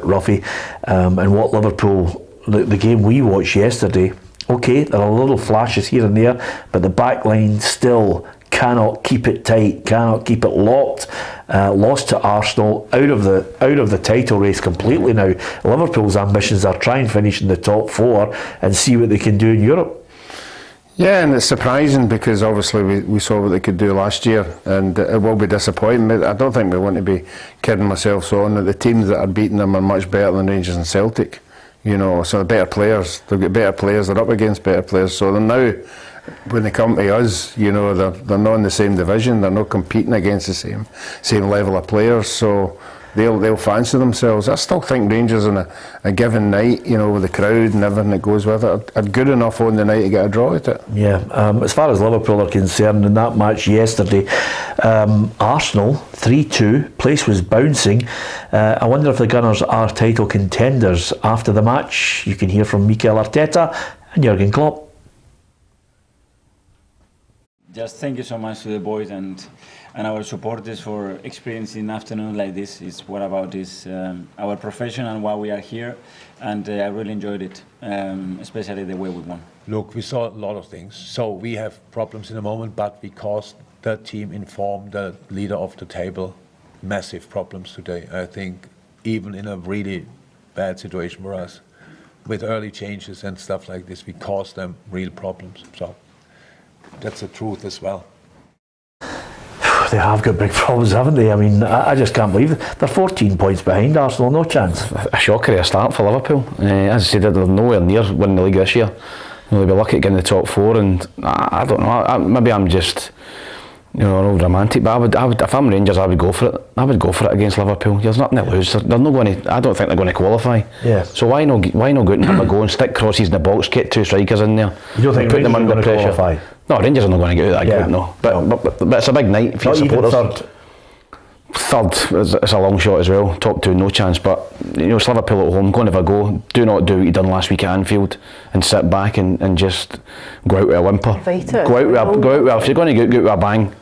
Ruffy, and what Liverpool, the game we watched yesterday, okay, there are little flashes here and there, but the back line still cannot keep it tight, cannot keep it locked. Lost to Arsenal, out of the title race completely now. Liverpool's ambitions are try and finish in the top 4 and see what they can do in Europe. Yeah, and it's surprising because obviously we saw what they could do last year, and it will be disappointing. I don't think we want to be kidding ourselves on that the teams that are beating them are much better than Rangers and Celtic. You know, so better players, they've got better players, they're up against better players, so they're now, when they come to us, you know, they're not in the same division, they're not competing against the same level of players, so they'll fancy themselves. I still think Rangers on a given night, you know, with the crowd and everything that goes with it, are good enough on the night to get a draw at it. Yeah, as far as Liverpool are concerned, in that match yesterday, Arsenal 3-2, place was bouncing. I wonder if the Gunners are title contenders after the match. You can hear from Mikel Arteta and Jurgen Klopp. Just thank you so much to the boys and our supporters for experiencing an afternoon like this. It's what about this our profession and why we are here, and I really enjoyed it, especially the way we won. Look, we saw a lot of things. So we have problems in the moment, but because the team informed the leader of the table, massive problems today. I think even in a really bad situation for us, with early changes and stuff like this, we caused them real problems. So That's the truth as well. They have got big problems, haven't they? I mean, I just can't believe it. They're 14 points behind Arsenal, no chance. A shocker of a start for Liverpool. As I said, they're nowhere near winning the league this year. They'll be lucky to get in the top 4, and I don't know. Maybe I'm just, an old romantic, but I would, if I'm Rangers, I would go for it. I would go for it against Liverpool. There's nothing to lose. They're not going to. I don't think they're going to qualify. Yeah. So why not go out and have a go and stick crosses in the box, get 2 strikers in there, you don't think put them under pressure? Qualify? No, Rangers are not going to get out of that group, no. But it's a big night for your supporters. Third, it's a long shot as well. Top 2, no chance. But it's Liverpool at home. Go and have a go. Do not do what you done last week at Anfield and sit back and just go out with a whimper. Go out with if you're going to go out with a bang.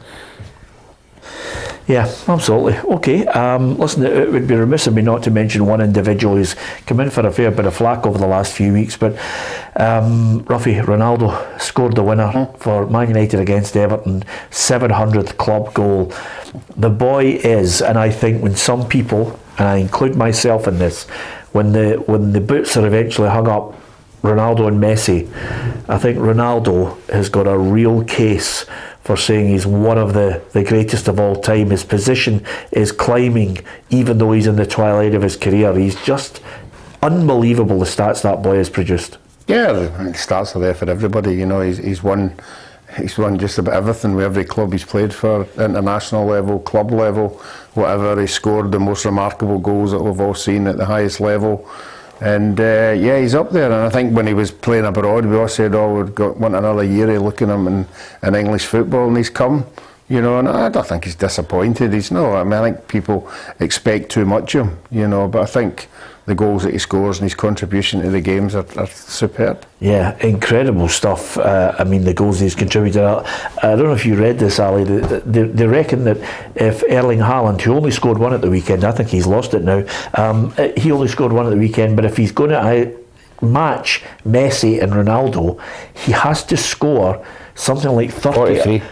Yeah, absolutely. Okay, listen, it would be remiss of me not to mention one individual who's come in for a fair bit of flack over the last few weeks, but Ruffy, Ronaldo scored the winner for Man United against Everton, 700th club goal. The boy is, and I think when some people, and I include myself in this, when the boots are eventually hung up, Ronaldo and Messi, I think Ronaldo has got a real case for saying he's one of the greatest of all time. His position is climbing, even though he's in the twilight of his career. He's just unbelievable, the stats that boy has produced. Yeah, the stats are there for everybody. He's won just about everything with every club he's played for, international level, club level, whatever. He scored the most remarkable goals that we've all seen at the highest level. And he's up there. And I think when he was playing abroad, we all said, we've want another year of looking at him in English football, and he's come. And I don't think he's disappointed. He's no. I mean, I think people expect too much of him, but I think the goals that he scores and his contribution to the games are superb. Yeah, incredible stuff. I mean, the goals he's contributed. I don't know if you read this, Ali. They reckon that if Erling Haaland, who only scored one at the weekend, I think he's lost it now, he only scored one at the weekend, but if he's going to match Messi and Ronaldo, he has to score something like 43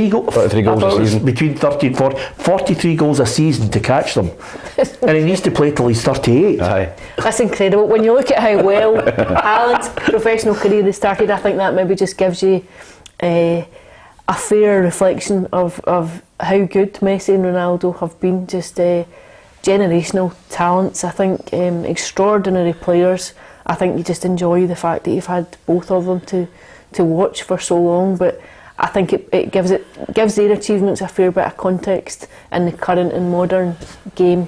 goals a season. Between 30 and 40. 43 goals a season to catch them. And he needs to play till he's 38. Aye. That's incredible. When you look at how well Haaland's professional career has started, I think that maybe just gives you a fair reflection of how good Messi and Ronaldo have been. Just generational talents, I think, extraordinary players. I think you just enjoy the fact that you've had both of them to watch for so long, but I think it gives their achievements a fair bit of context in the current and modern game.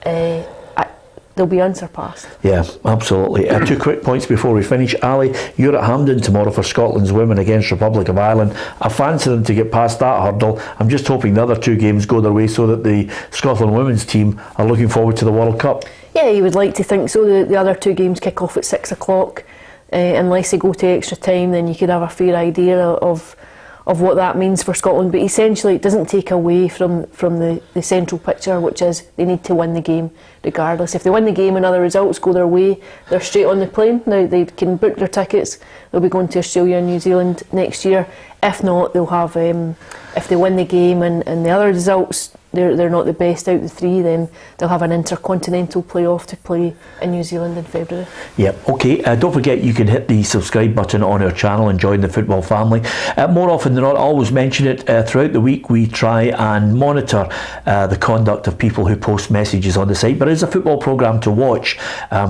They'll be unsurpassed. Yeah, absolutely. 2 quick points before we finish. Ali, you're at Hampden tomorrow for Scotland's women against Republic of Ireland. I fancy them to get past that hurdle. I'm just hoping the other 2 games go their way so that the Scotland women's team are looking forward to the World Cup. Yeah, you would like to think so. The other 2 games kick off at 6 o'clock. Unless they go to extra time, then you could have a fair idea of what that means for Scotland, but essentially it doesn't take away from the central picture, which is they need to win the game regardless. If they win the game and other results go their way, they're straight on the plane. Now they can book their tickets. They'll be going to Australia and New Zealand next year. If not, they'll have, if they win the game and the other results, they're not the best out of the 3, then they'll have an intercontinental playoff to play in New Zealand in February. Yep, okay. Don't forget you can hit the subscribe button on our channel and join the football family. More often than not, I always mention it, throughout the week we try and monitor the conduct of people who post messages on the site, but it's a football programme to watch.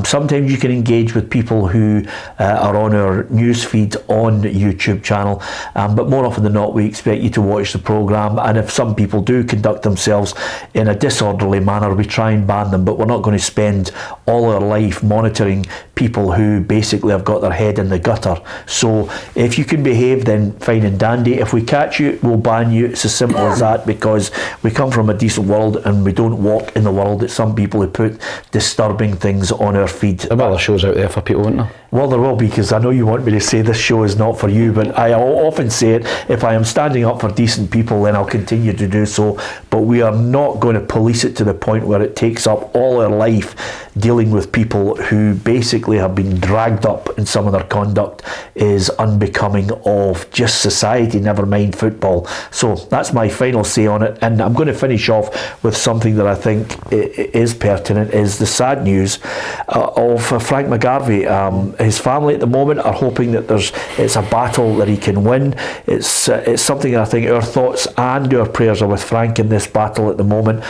Sometimes you can engage with people who are on our news feed on the YouTube channel, but more often than not we expect you to watch the programme, and if some people do conduct themselves in a disorderly manner, we try and ban them, but we're not going to spend all our life monitoring people who basically have got their head in the gutter. So if you can behave, then fine and dandy. If we catch you, we'll ban you. It's as simple as that, because we come from a decent world and we don't walk in the world that some people who put disturbing things on our feed. There are other shows out there for people, won't there? Well, there will be, because I know you want me to say this show is not for you, but I often say it, if I am standing up for decent people, then I'll continue to do so, but we are not going to police it to the point where it takes up all our life dealing with people who basically basically have been dragged up in some of their conduct is unbecoming of just society, never mind football. So that's my final say on it, and I'm going to finish off with something that I think is pertinent, is the sad news of Frank McGarvey. His family at the moment are hoping that it's a battle that he can win. It's something that I think our thoughts and our prayers are with Frank in this battle at the moment.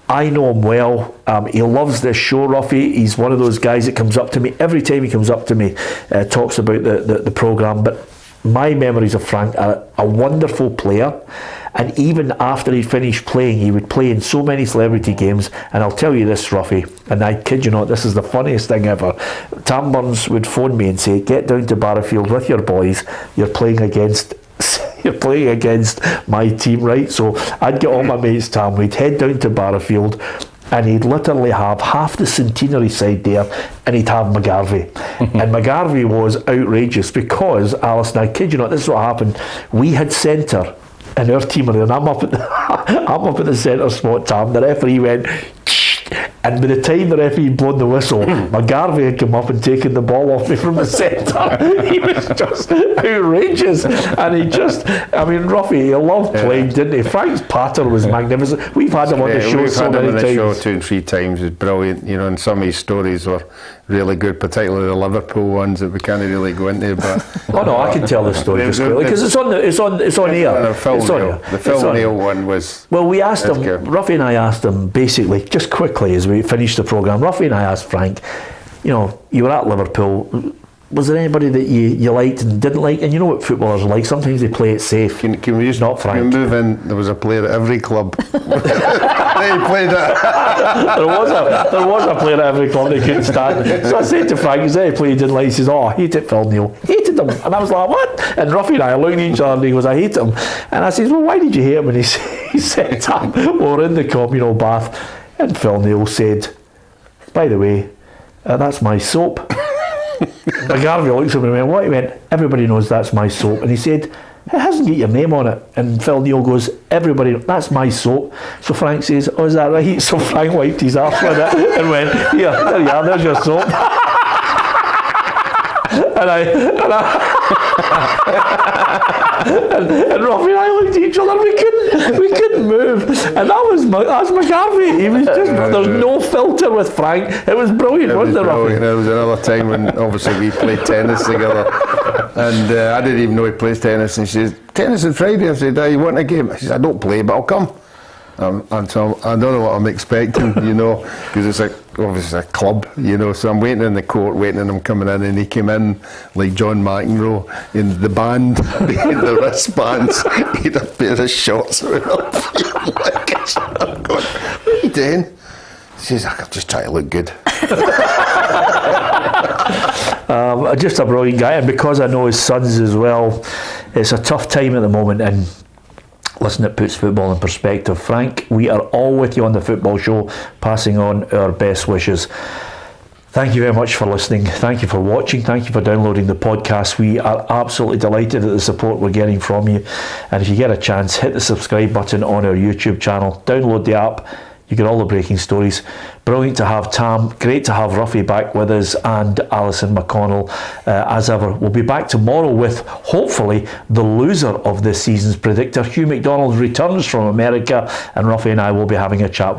I know him well. He loves this show, Ruffy. He's one of those guys that comes up to me every time he comes up to me, talks about the programme. But my memories of Frank are a wonderful player. And even after he finished playing, he would play in so many celebrity games. And I'll tell you this, Ruffy, and I kid you not, this is the funniest thing ever. Tam Burns would phone me and say, get down to Barrowfield with your boys. You're playing against my team, right? So I'd get all my mates, Tam, we'd head down to Barrowfield, and he'd literally have half the centenary side there, and he'd have McGarvey. And McGarvey was outrageous because, Alison, I kid you not, this is what happened. We had centre in our team, and I'm up at the centre spot, Tam. The referee went, and by the time the referee had blown the whistle, McGarvey had come up and taken the ball off me from the centre. He was just outrageous. And Ruffy, he loved playing, didn't he? Frank's patter was magnificent. We've had him on the show so many times. We've had him on the show 2 and 3 times. It's brilliant, and some of his stories were really good, particularly the Liverpool ones that we can't really go into. But I can tell the story discreetly because it's on air. The Phil Neal one was. Well, we asked him. Ruffy and I asked him basically, just quickly as we finished the programme. Ruffy and I asked Frank, you were at Liverpool. Was there anybody that you liked and didn't like? And you know what footballers are like. Sometimes they play it safe. Can we just not Frank? Move in? There was a player at every club. He played it. there was a player at every club they couldn't stand. So I said to Frank, is there any player you didn't like? He says, I hated Phil Neal. Hated him. And I was like, what? And Ruffy and I are looking at each other and he goes, I hate him. And I says, well, why did you hate him? And he said, we were in the communal bath and Phil Neal said, by the way, that's my soap. McGarvey looks at me and went, what? He went, everybody knows that's my soap. And he said, it hasn't got your name on it. And Phil Neal goes, everybody, that's my soap. So Frank says, oh, is that right? So Frank wiped his arse with it and went, here, there you are, there's your soap. and Ruffy and I looked at each other, we couldn't move. And that's McGarvey. He was just, there's no filter with Frank. It was brilliant, wasn't it, Ruffy? There was another time when obviously we played tennis together. And I didn't even know he plays tennis. And she says, tennis on Friday. I said, you want a game? She says, I don't play, but I'll come. And so I don't know what I'm expecting, because it's obviously a club, so I'm waiting in the court, waiting on him coming in, and he came in like John McEnroe in the band, the wristbands, he had a pair of shorts with him. I'm going, what are you doing? She says, I'm just trying to look good. Just a brilliant guy, and because I know his sons as well, it's a tough time at the moment, and listen, it puts football in perspective. Frank, we are all with you on the football show, passing on our best wishes. Thank you very much for listening. Thank you for watching. Thank you for downloading the podcast. We are absolutely delighted at the support we're getting from you. And if you get a chance, hit the subscribe button on our YouTube channel. Download the app. You get all the breaking stories. Brilliant to have Tam. Great to have Ruffy back with us, and Alison McConnell as ever. We'll be back tomorrow with, hopefully, the loser of this season's Predictor. Hugh McDonald returns from America, and Ruffy and I will be having a chat